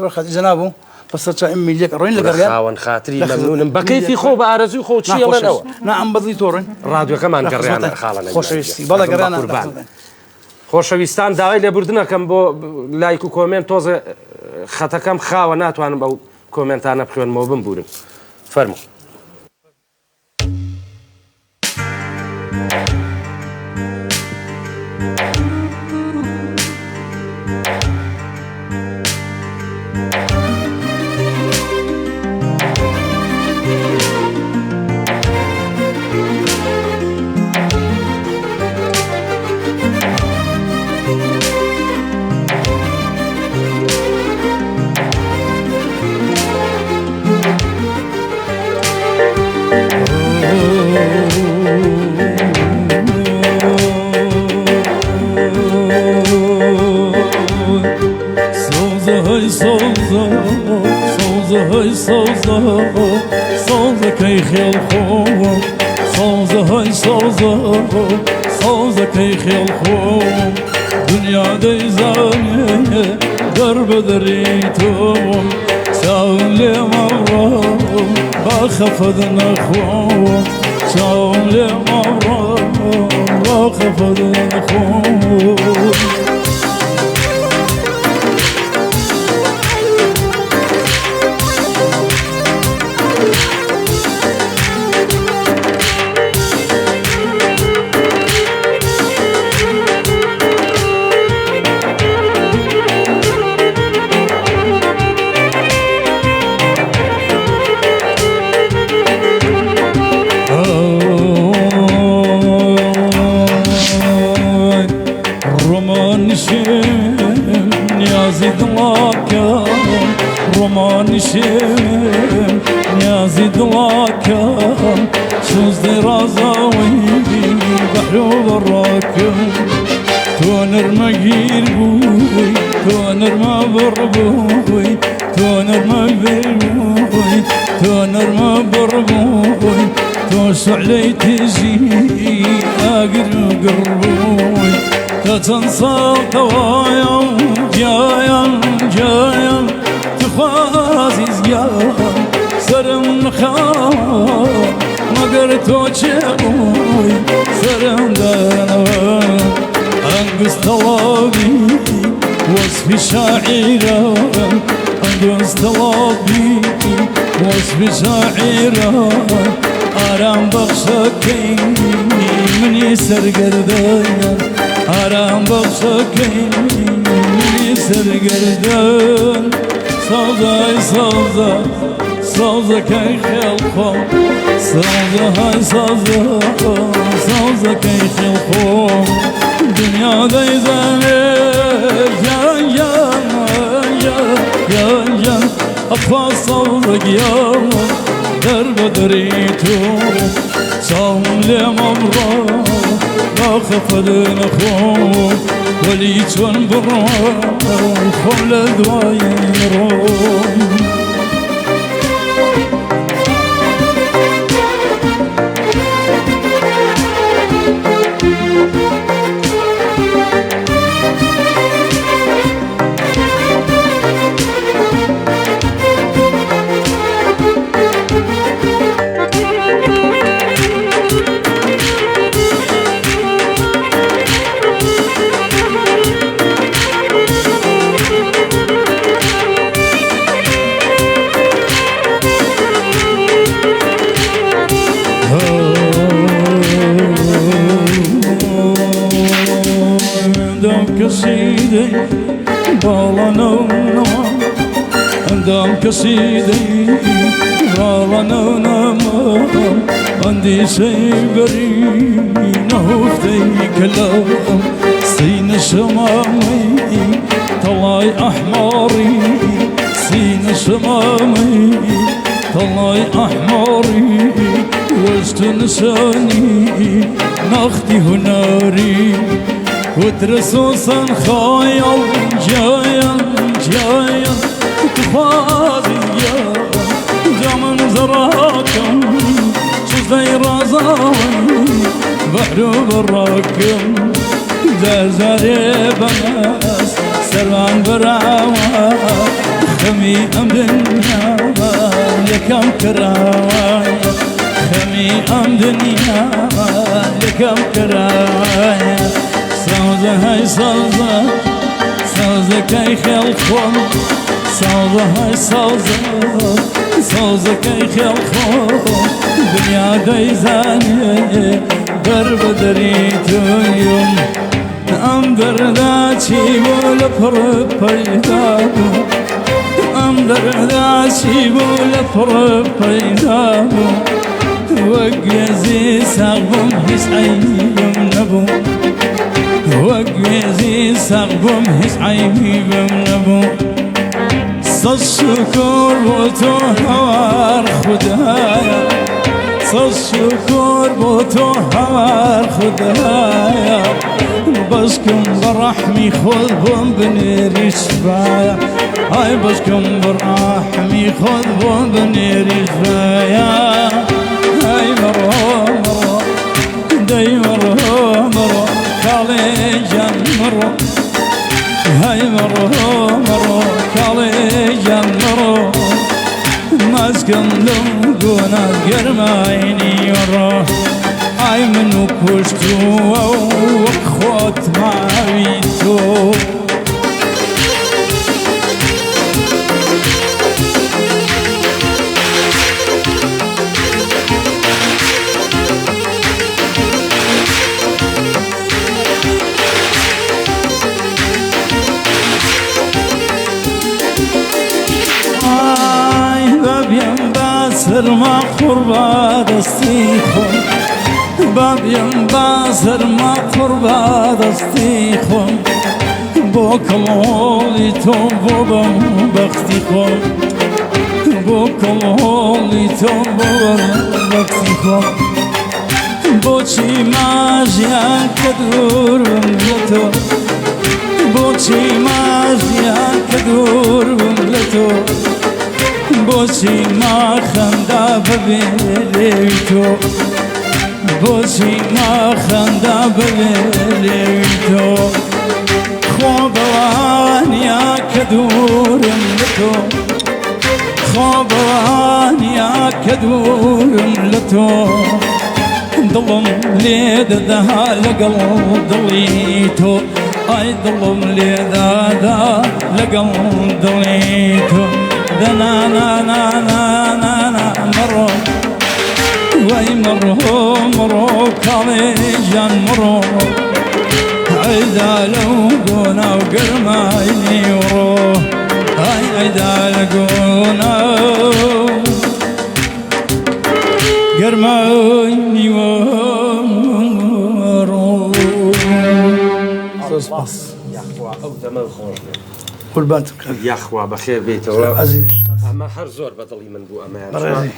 بەخەتی جەنابوو بەسەر میلیەک ڕۆین لە گەڕیان خاوەن خاتری مەمنونم بە کەیفی خۆ بە ئارەزوی خۆ چیەڵێنەوە نا ئەم بەدڵی تۆڕین ڕادیۆکەمان گەڕیانە خاڵەنە خۆشەویستی بەڵە گەڕانە خۆشەویستان داوای لێبوردنەکەم بۆ لایک و کۆمنت تۆزە خەتەکەم خاوە ناتوانم ئەو کۆمنتانە بخوێنمەوە بمبورم فەرموو سوزه کی خیل خوب سوزه کی خیل خوب دنیا دیزانه در بدری تو ساولی مرام با خفض نخوب ساولی مرام با خفض نخوب نيازي دلاكم شوز دي رازاوي بحلوب الراكم تونر مقير بوي تونر ما بربوي تونر ما بربوي تونر ما بربوي توس علي تجي اقر قربوي تتنصى قوايا جايا جايا تخازي زيان سرم خا ما قرت تو چه بوی سرم دارم انگست طلابی وصف شاعرة انگست طلابی وصف شاعرة آرام بخشکی منی سرگردان آرام بخشکی منی سرگردان سوزای سوزا سوزا کی خلقم سوزا های سوزا سوزا کی خلقم دنیا دیزنه جان جان جان جان جان اطفال سوزا گیام در بدری تو صوم لمبرا لا خفض نخوم ولي تون برا خول دوايرون كسيدي بالنا عندهم كسيدي بالنا عندي سيبري نهفتي كلام سين الشمامي طلعي أحماري سين الشمامي طلعي أحماري واستنساني ناخدي هناري وترسوسا خايل جايا جايا تفاضيا جامن زراكم شزي رازاوي بحرو براكم زازاري بناس سران براوا خمي ام دنيا لكم كراواي خمي ام دنيا لكم كراواي سوزة هاي سوزة سوزة كي خلقهم سوزة هاي سوزة سوزة كي خلقهم دنيا دايزاني بربدريتو يوم ام درداتي ولا فرق بيدابو ام درداتي ولا فرق بيدابو وقيزي ساقبهم حس عيهم نبو وقيزي ساقبهم حس عيهم نبو صص شكور بوتو هوار خدايا صص شكور بوتو هوار خدايا بسكم برحمي خذهم بنيري شفايا هاي بسكم برحمي خذهم بنيري شفايا هاي مرة مرة داي مرة مرة كاليجا مرة هاي مرة مرة كاليجا مرة ماسكن لونقونا قرمايني ورا هاي منو كشتو وخوت معويتو باسر ما قربا دستيخم باب ينباسر ما قربا دستيخم بوكلولي توم بوبم بختيخم بوكلولي توم بوبم بختيخم بوچي ماجيا كدور بملتو بوچي ماجيا كدور بملتو بوسي ما خندا ببيليتو بوسي ما خندا ببيليتو خوبوان يا كدور ملتو خوبوان يا كدور ملتو ظلم لي ذا لقلب ضليتو اي ظلم لي ذا لقلب ضليتو ذا نا نا نا نا نا نا مرو واي مرو كالي جان مرو عيدا لو قونا وقرمايني وروح هاي عيدا لقونا قرمايني وروح سپاس یاخوا ئەو دەمە خۆش بێت قوربان یاخوا بەخێر بێتەوە عزیز ئەمە هەر زۆر بەدڵی من بوو ئەمە بەڕێزی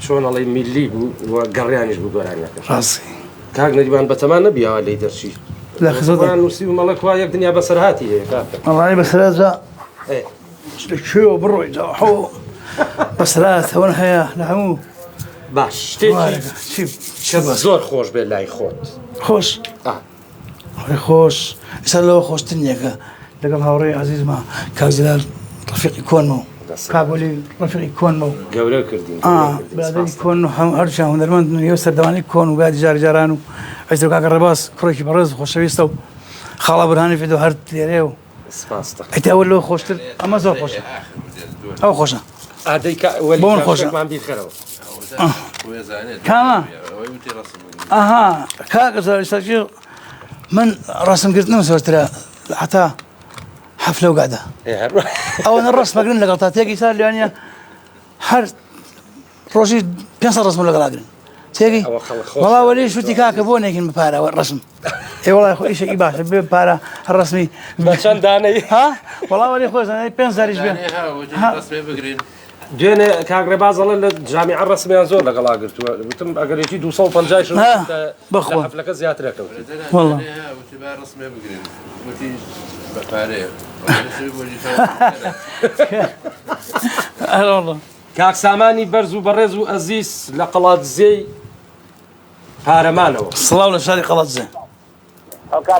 چۆن ئەڵێ میلی بوو و گەڕیانیش بوو گۆرانەکە ڕاستی کاک نەریمان بەتەمان نەبیاوە لێی دەرچی لا خزۆ نووسی و مەڵە کوا یەک دنیا بەسەرهاتی هەیە کاکە والله بسرازة شو بروي حو بسرات هون هيا لهمو باش شتێکی زۆر خۆش بێت لای خۆت خوش خوش يسأل خوش تنيا لقى هاوري عزيز ما كاجلال رفيق يكون مو كابولي رفيق يكون مو گەورە کردین بعد يكون هرشا هنرمند يوسر دواني يكون وبعد جار جارانو عزيز كاك الرباس كروكي برز خوش ويستو خاله برهاني في دو هرت ليريو سپاس دەکەم حتى أول خوشتر أما زور خوش أو خوشة بون خوشة مان بیخەرەوە كما كاك زار من رسم قلت نمسور ترى حتى حفلة وقعدة أو أنا الرسم أقرن لقطات يجي صار لي يعني حر روشي بينصر رسم ولا قراقرن تيجي والله ولي شو تكاك بوني كن ببارة والرسم اي والله اخوي شيء باش ببارة الرسمي باشان داني ها والله ولي خوش انا بينصر يجي دوێنێ کاگرێباز ئەڵێن لە جامیعە ڕسمیان زۆر لەگەڵا گرتووە وتم ئەگەر یەکی 250 لە حەفلەکە زیاترە کەوت والله والله کاک سامانی بەرز و بەڕێز و ئەزیز لە قەڵاتزێی پارەمانەوە سڵاو لە شاری قەڵاتزێ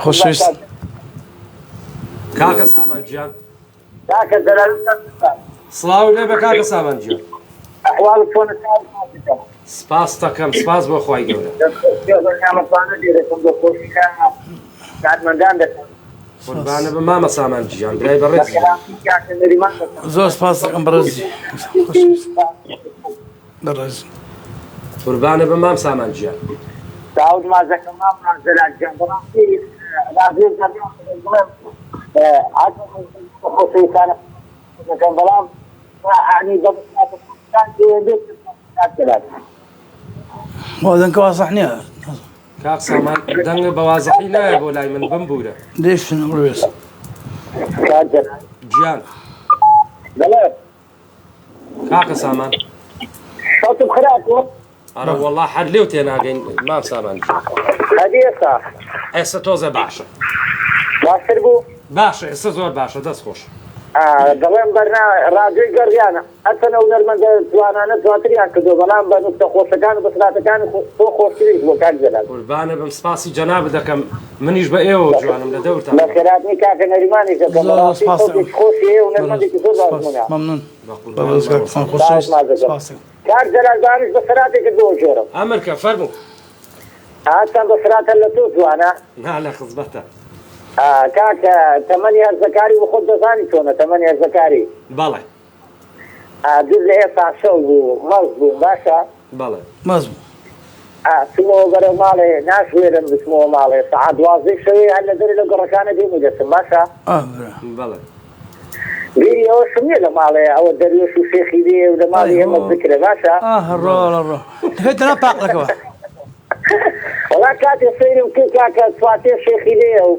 خۆشەویست کاکە سامانجیان کاکە دەرەڵ سڵاو لێ بە کاکە سامانجیان ئەحواڵ چۆنە سپاس دەکەم سپاس بۆ خوای گەورە کاتمەندان دەکەم قوربانە بە مامە سامانجیان برای بەڕێز زۆر سپاس دەکەم بەڕێزی بەڕێز قوربانە بە مام سامانجیان داود مازەکە مام زەلاجیان بەڕاستی رازێ خۆشەویستانە دەکەم بەڵام عنی وەدەن کە واسەح نییە کاک سامان دەنگە بە وازەحی نایە بۆ لای من بمبورە لێشن ڕوێست گیان کاکە سامان صوتم خراپە ئەرە وەڵڵا هەر لێو تێناگەین مام سامانجیان هەدی ئێستا ئێستا تۆزە باشە باشتر بوو باشە ئێستا زۆر باشە دەست خۆش دەڵێن بەرنا ڕادیۆی گەڕیانە هەرچەنە هونەرمەندە توانانە دواتریان کردو بەڵام بە نوکتە خۆشەکان و بەسراتەکان تۆ خۆشتریش بۆ کاک جەلال قوربانە بم سپاسی جەناب دەکەم منیش بە ئێوە جوانم لە دەورتان بە خێراتنی کاکە نەریمانیش دەکەم بەڕاستی خۆشێک خۆشی هەیە هونەرمەندێکی زۆر باشمونە مەمنون کاک جەلال دانیش بەسراتێک کردووە جۆرم ئەمرکە فەرموو هاتان بەسراتە لە تۆ جوانە نا لە خزمەتە کاکە تەمەنی هەرزەکاری بۆ خۆت دەزانی چۆنە تەمەنی هەرزەکاری بەڵێ دوو لە ئێستا شەو بوو مەز بوو باشە بەڵێ مەز بوو چمەوە بەرە ماڵێ ناشوێرم بچمەوە ماڵێ سەعات 12 شەوێ هەر لە دەرێ لە گەڕەکانە دێم و دەچم باشە بەڵێ بیری ئەوە شمیە لە ماڵێ ئەوە دەروێش و شێخی دێ و لە ماڵی ئێمە بکرێ باشە ڕۆ دەنا پاقەکەەوە وڵا کاتێ سەیرم کرد کاکە سواتێ شێخی دێ و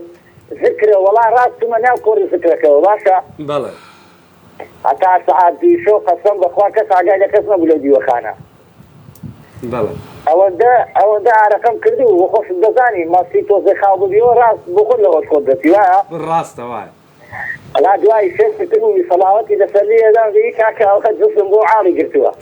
ذکرە وڵا ڕاستمە ناو کۆری ذکرەکەەوە باشە بەڵێ هەتا سەعات دیشۆ قەسەم بەخوا کەس ئاگای لە کەس نەبوو لە دیوەخانە بەڵێ ئەوەندە ئارەکەم کردی و بۆ خۆشت دەزانی ماسی تۆزێ خاو ببیەوە ڕاست بۆ خۆت لەوەش خۆت دەسی وایە ڕاستە وایە ئەلا دوای شێکردن و سەڵاوەتی لەسەر لێدان دەی کاکە ئەوخە جسم بۆ عاڵی گرتووە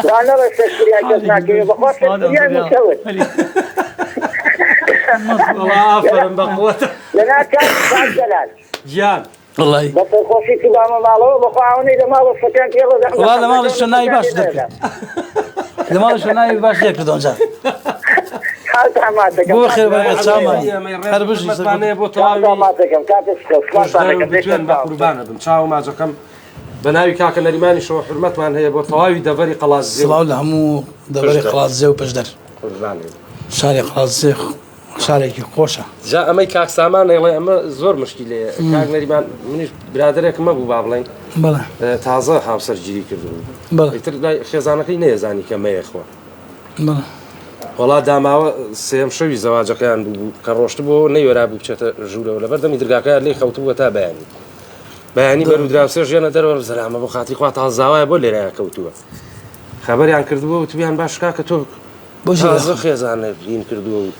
وانەڕە شەکریا کەس ناکەوێ بەخوا شەکریای مشەوت ئافرم بە قووەتە لەنا کاک جەلال گیان والله بس خوشي كده ما ماله بخاوني ده ما وصلت يلا والله ما ليش ناي باش ذاك ما ليش ناي باش ذاك دون جا بو خير بقى سامان هربش متمانه بو تواوی بتوێن بە قوربانە بم چاو ماجەکەم بە ناوی کاکە نەریمانی شەوە حورمەتمان هەیە بۆ تەواوی دەڤەری قەڵاززێ سڵاو لە هەموو دەڤەری قەڵاززێ و پشدەر شاری قەڵاززێ شارێکی خۆشە جا ئەمەی کاک سامان ئێڵێ ئەمە زۆر مشکیلەیە کاک نەریمان منیش برادێکم مەبوو با بڵێن تازە هاوسەرگیری کردبوو ئیتر خێزانەکەی نەیەزانی کە مەیەخوا وڵا داماوە سێم شەوی زەواجەکەیان بوو کە ڕۆشت بۆ نەیوەرا بوو بچێتە ژوورەوە لەبەردەمی درگاکەیان لێ خەوتووە تا بەیانی بەرودراوسێ ژێنە دەرەوە زەرامە بۆ خاتی خوا تازاوایە بۆ لێرەیە کەوتووە خەبەریان کردبووە وتبیان باشکا کە تۆ تازە خێزانە بین کردووە و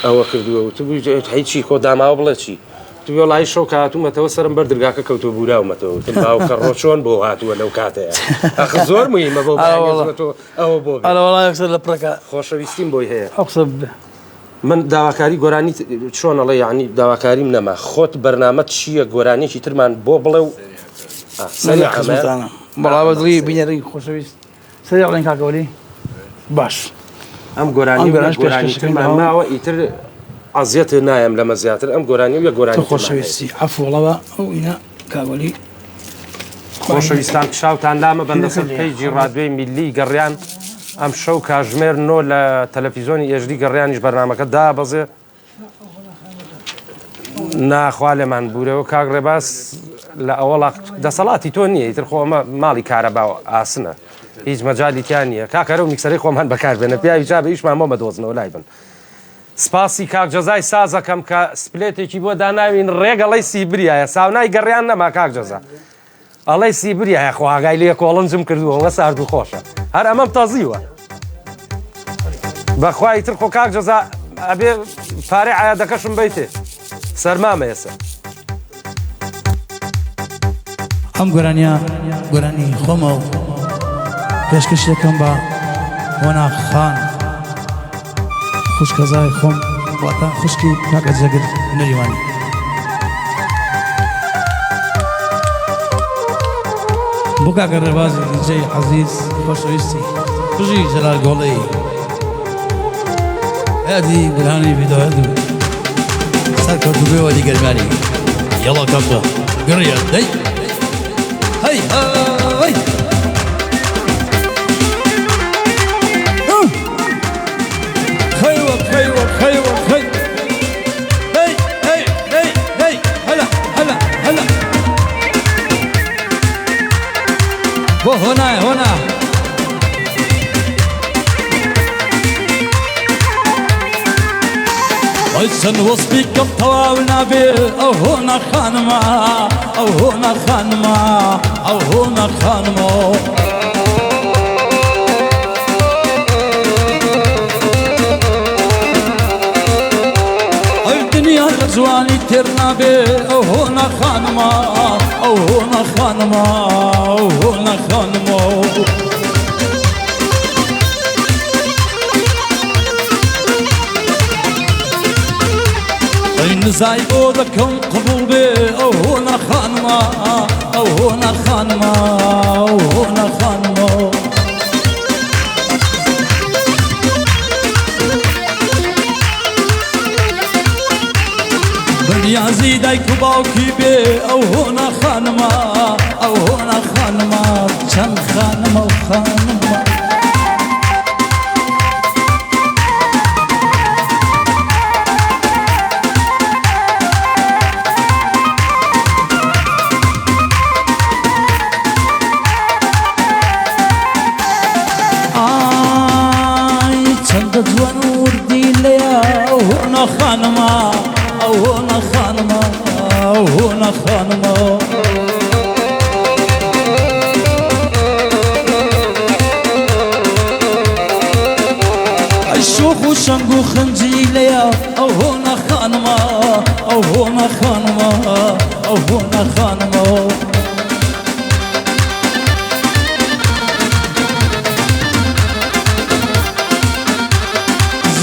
ئەوە کردووە و تو هیچی کۆ داماوە بڵێ چی تو وڵی شەو کاتومەتەوە سرم بەر درگاکە کەوتۆ بوراومەتەوە تم باو کە ڕۆچۆن بۆ هاتووە لەو کاتەیە ئەخ زۆر مویمە بۆ ئەوە بۆ وڵای ئەکسەر لە پڕەکە خۆشەویستیم بۆی هەیە ئەقسە من داواکاری گۆرانی چۆن ئەڵێ یعنی داواکاریم نەما خۆت بەرنامەت چییە گۆرانێکی ترمان بۆ بڵێ و بەڵاوە دڵی بینێری خۆشەویست سەری ئەڵێن کاکەوەلی باش ئەم گۆرانی ماوە ئیتر عزیەت نایم لەمە زیاتر ئەم گۆرانی و یە گۆرانی خۆشەویستی عەفوڵەوە ئەو ئینە کاگۆلی خۆشەویستان کشاوتان دامە بەندەسەر پەیجی ڕادیۆی میلی گەڕیان ئەم شەو کاژمێر نۆ لە تەلەڤیزۆنی ئێژدی گەڕیانیش بەرنامەکە دابەزێ ناخوا لێمان بوورەوە کاک ڕێباس لە ئەوەڵا دەسەڵاتی تۆ نییە ئیتر خۆ ئەمە ماڵی کارەبا ئاسنە هیچ مەجالی تیان نییە کاکەرە و میکسەرەی خۆمان بەکاربێنە پیاوی جا بە ئیشمان مۆمە دۆزنەوە لای بن سپاسی کاک جەزای سازەکەم کە سپلێتێکی بۆ داناوین ڕێگەڵی سیبریایە ساونای گەڕیان نەما کاک جەزا ئەڵەی سیبریایە خواگای لێ کۆڵنجم کردووەوە سارد و خۆشە هەر ئەمەم تازیوە بەخوای تر خۆ کاک جەزا ئەبێ پارەی عایادەکەشم بیتێ سەرمامە ئێستا ئەم گۆرانیە گۆرانی خۆمە و پێشکەش یەکەم بە هۆنا خان خوشکەزای خۆم واتە خوشکی کاکە جەگر نەریوانی بۆ کاکە ڕێبازی دیجەی عەزیز خۆشەویستی کوژی جەلال گۆڵەی یادی گورانی بیداهێد و سەرکەوتوبێەوە دیگەرمانی یەڵا کاکە گڕیە دەی هەی هەی خەیوە خەیوە خەیوە خەی هەی هەی هەی هەی هەلا هەلا هەلا بۆ هۆنایە هۆنا ئەی چەند وەسپی کەم تەواو نابێ ئەو هۆنا خانمە ئەو هۆنا خانمە ئەو هۆنا خانمە ئەی دنیا لە جوانی تێر نابێ ئەو هۆنا خانمە ئەو هۆنا خانمە ئەو هۆنا خانمە نزای بۆ دەکەم قبوڵ بێ ئەو هۆنا خانمە ئەو هۆنا خانمە ئەو هۆنا خانمە بەنیازی دایک و باوکی بێ ئەو هۆنا خانمە ئەو هۆنا خانمە چەند خانمە و خانمە جوان وردی لیا ئەو هۆنا خانمە ئەو هۆنا خانمە ئەو هۆنا خانمە ئەی شۆخ و شەنگ و خەنجی لیا ئەو هۆنا خانمە ئەو هۆنا خانمە ئەو هۆنا خانمە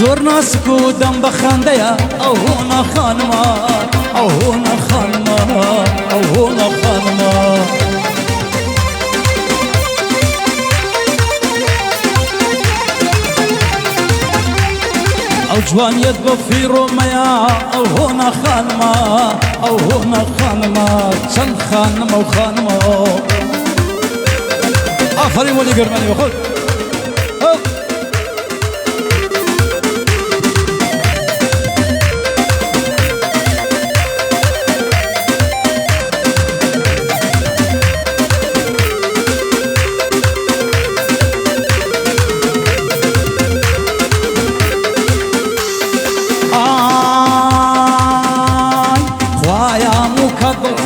زۆر ناسک و دەم بە خەندەیە ئەو هۆنا خانمە ئەو هۆنا خانمە ئەو هۆنا جوانیت بفی رومیا او هونا خانما او هونا خانما چند خانما و خانما آفرین ولی گرمانی بخود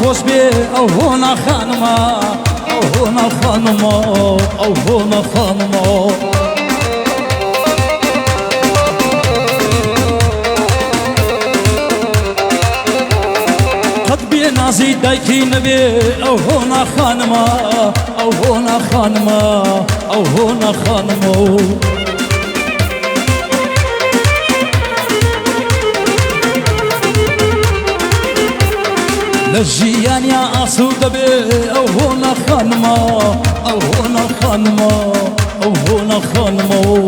خوش بي او هنا خانما او هنا خانما او هنا خانما قد بي نازي دايكي نبي او هنا خانما او هنا خانما او هنا خانما للجيان يا أسود بي أو هنا خانما أو هنا خانما أو هنا خانما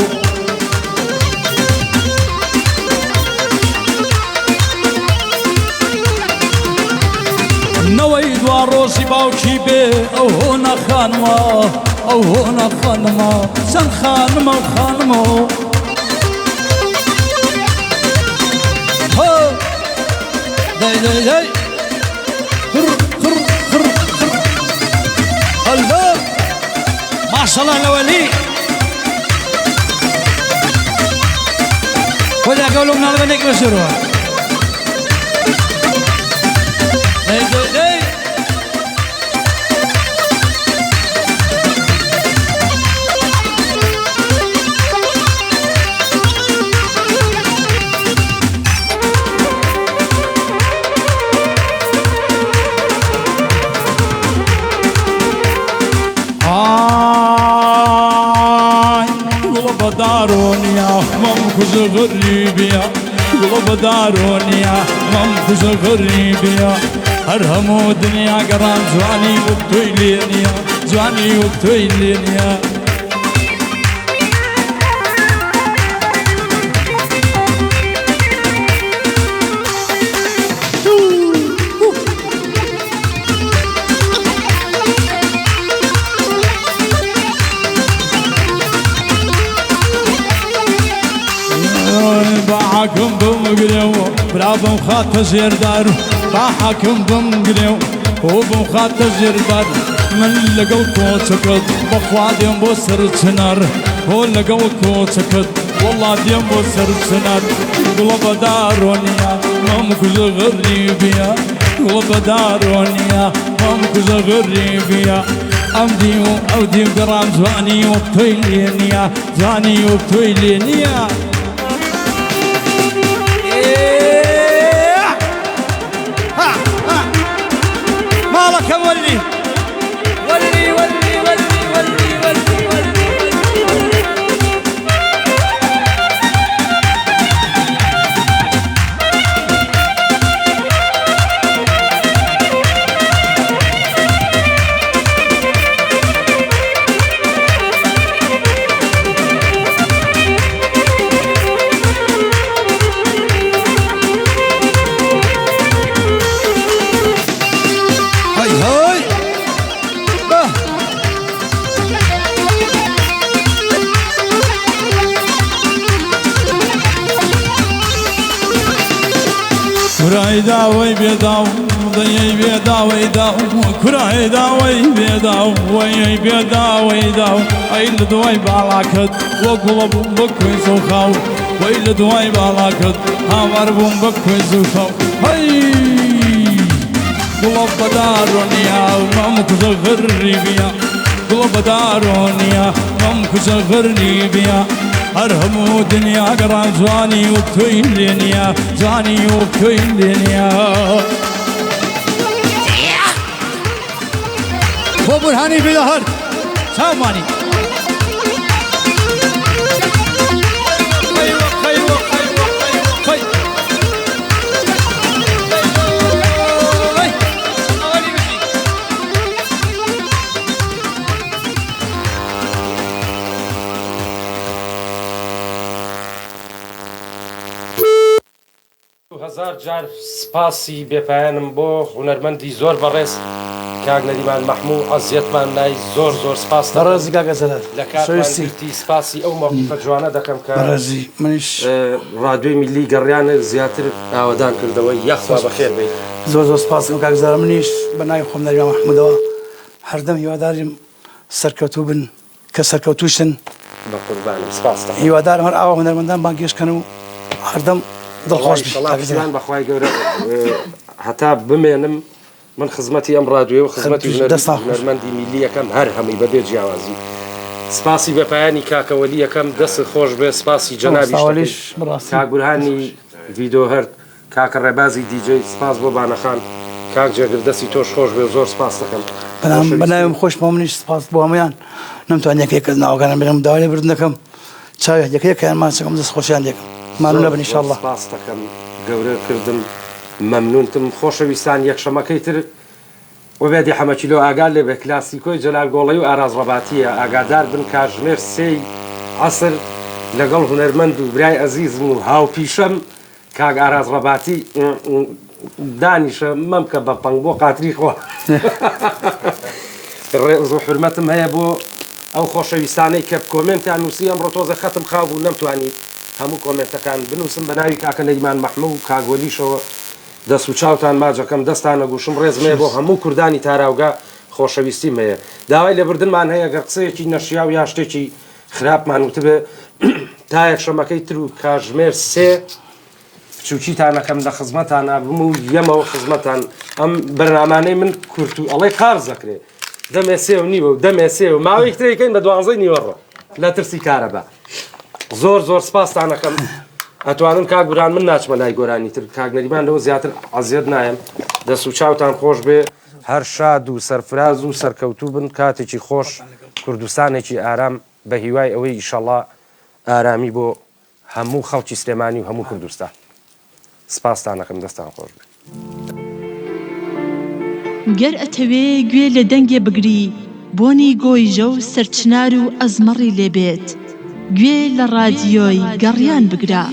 نويد وروسي باوكي بي أو هنا خانما أو هنا خانما سن خانما خانما ها داي داي داي الله ما شاء الله الولي ولا قولوا من هذا بنك مشروع دارونيا ممكوز غريبيا قلب دارونيا ممكوز غريبيا ارهمو دنيا قرام جواني وبتويلينيا جواني وبتويلينيا باحكم بمقلو برابم خاطر زيردار باحكم بمقلو وبمخاطر زيردار من لقوكو تكد بخواد ينبو سرتنار هو لقوكو تكد والله ينبو سرتنار قلب دارونيا ممكوز غريبيا قلب دارونيا ممكوز غريبيا أمدي وأودي برام زواني وبتويلينيا زواني وبتويلينيا مالك ولي ولي ولي ولي ولي ولي ولي كراي داوي بيداو ضيي بيداوي داو كراي داوي بيداو وي بيداوي داو اي لدوي بالاكد وقلب بكوي سوخاو وي لدوي بالاكد هامر بوم بكوي سوخاو هاي قلب دارونيا ممكوز غريبيا قلب دارونيا ممكوز غريبيا ارهمو دنيا قران زواني وبتويلينيا زواني وبتويلينيا وبرهاني بلهر ساماني جار سپاسی بێپایانم بۆ هونەرمەندی زۆر بەڕێز کاک نەریمان مەحموو عەزیەتمان نای زۆر زۆر سپاس بەڕێزی کاک ئەزەلات لە کاتمانگرتی سپاسی ئەو مەوقیفە جوانە دەکەم کە بەڕێزی منیش ڕادیۆی میلی گەڕیانە زیاتر ئاوادان کردەوەی یەخوا بەخێر بێت زۆر زۆر سپاس کاک زارە منیش بە ناوی خۆم نەریمان مەحموودەوە هەردەم هیواداریم سەرکەوتوو بن کە سەرکەوتووشن بە قوربانم سپاس هیوادارم هەر ئاوا هونەرمەندان بانگێشکەن و هەردەم دڵخۆش بڵاویان بەخوای گەورە هەتا بمێنم من خزمەتی ئەم ڕادیۆ و خزمەتی هونەرمەندی میلی یەکەم هەر هەمووی بەبێ جیاوازی سپاسی بەپایانی کاکەوەلی یەکەم دەست خۆش بێ سپاسی جەنابی کاک بورهانی ڤیدۆ هەرد کاکە ڕێبازی دیجەی سپاس بۆ بانەخان کاک جێگر دەستی تۆش خۆش بێ زۆر سپاس دەکەم بەناویم خۆشمە منیش سپاس بۆ هەمویان نەمتوان یەکێک ناوەکانم بێنم داوای بردن دەکەم چاوی یەکەیەکیان ماچەکەم دەست خۆشیان دێکم مانو نەبن ئینشاءالله سپاس دەکەم گەورە کردم مەمنونتم خۆشەویستان یەکشەمەکەی تر وبێتی حەمەکیلۆ ئاگال لێ بێ کلاسیکۆی جەلال گۆڵەی و ئاراز ڕەباتیە ئاگادار بن کاژمێر سێی عەسر لەگەڵ هونەرمەند و برای ئەزیزم و هاوپیشەم کاک ئاراز ڕەباتی دانیشە مەمکە بە پەنگ بۆ قاتری خۆ ڕێز و حورمەتم هەیە بۆ ئەو خۆشەویستانەی کە کۆمنتیان نووسی ئەمڕۆ تۆزە خەتم خاو و نەمتوانی هەموو کۆمنتەکان بنووسم بە ناوی کاکە نەریمان مەحموو و کاگۆلیشەوە دەست و چاوتان ماجەکەم دەستانە گوشم ڕێزمێ بۆ هەموو کوردانی تاراوگا خۆشەویستی مەیە داوای لەبردنمان هەیە گەر قسەیەکی نەشیا و یا شتێکی خراپمان وتبێ تا یەکشەمەکەی تر و کاژمێر سێ بچووکیتانەکەم لە خزمەتانە بم و یەمەوە خزمەتان ئەم بەرنامانەی من کورت و ئەڵێ قارز دەکرێ دەمێ سێ و نیوە و دەمێ سێ و ماوەی ترێکەین بە 12 نیوەڕۆ لە ترسی کارەبا زۆر زۆر سپاستانەکەم ئەتوانم کاک بوران من ناچمە لای گۆرانی تر کاک نەریمانەوە زیاتر عەزیەت نایم دەست و چاوتان خۆش بێ هەر شاد و سەرفراز و سەرکەوتوو بن کاتێکی خۆش کوردستانێکی ئارام بە هیوای ئەوەی ئیشەڵڵا ئارامی بۆ هەموو خەڵکی سلێمانی و هەموو کوردستان سپاستانەکەم دەستان خۆش بێ گەر ئەتەوێ گوێ لە دەنگێ بگری بۆنی گۆیژە و سەرچنار و ئەزمەڕی لێبێت گوێ لە ڕادیۆی گەڕیان بگرە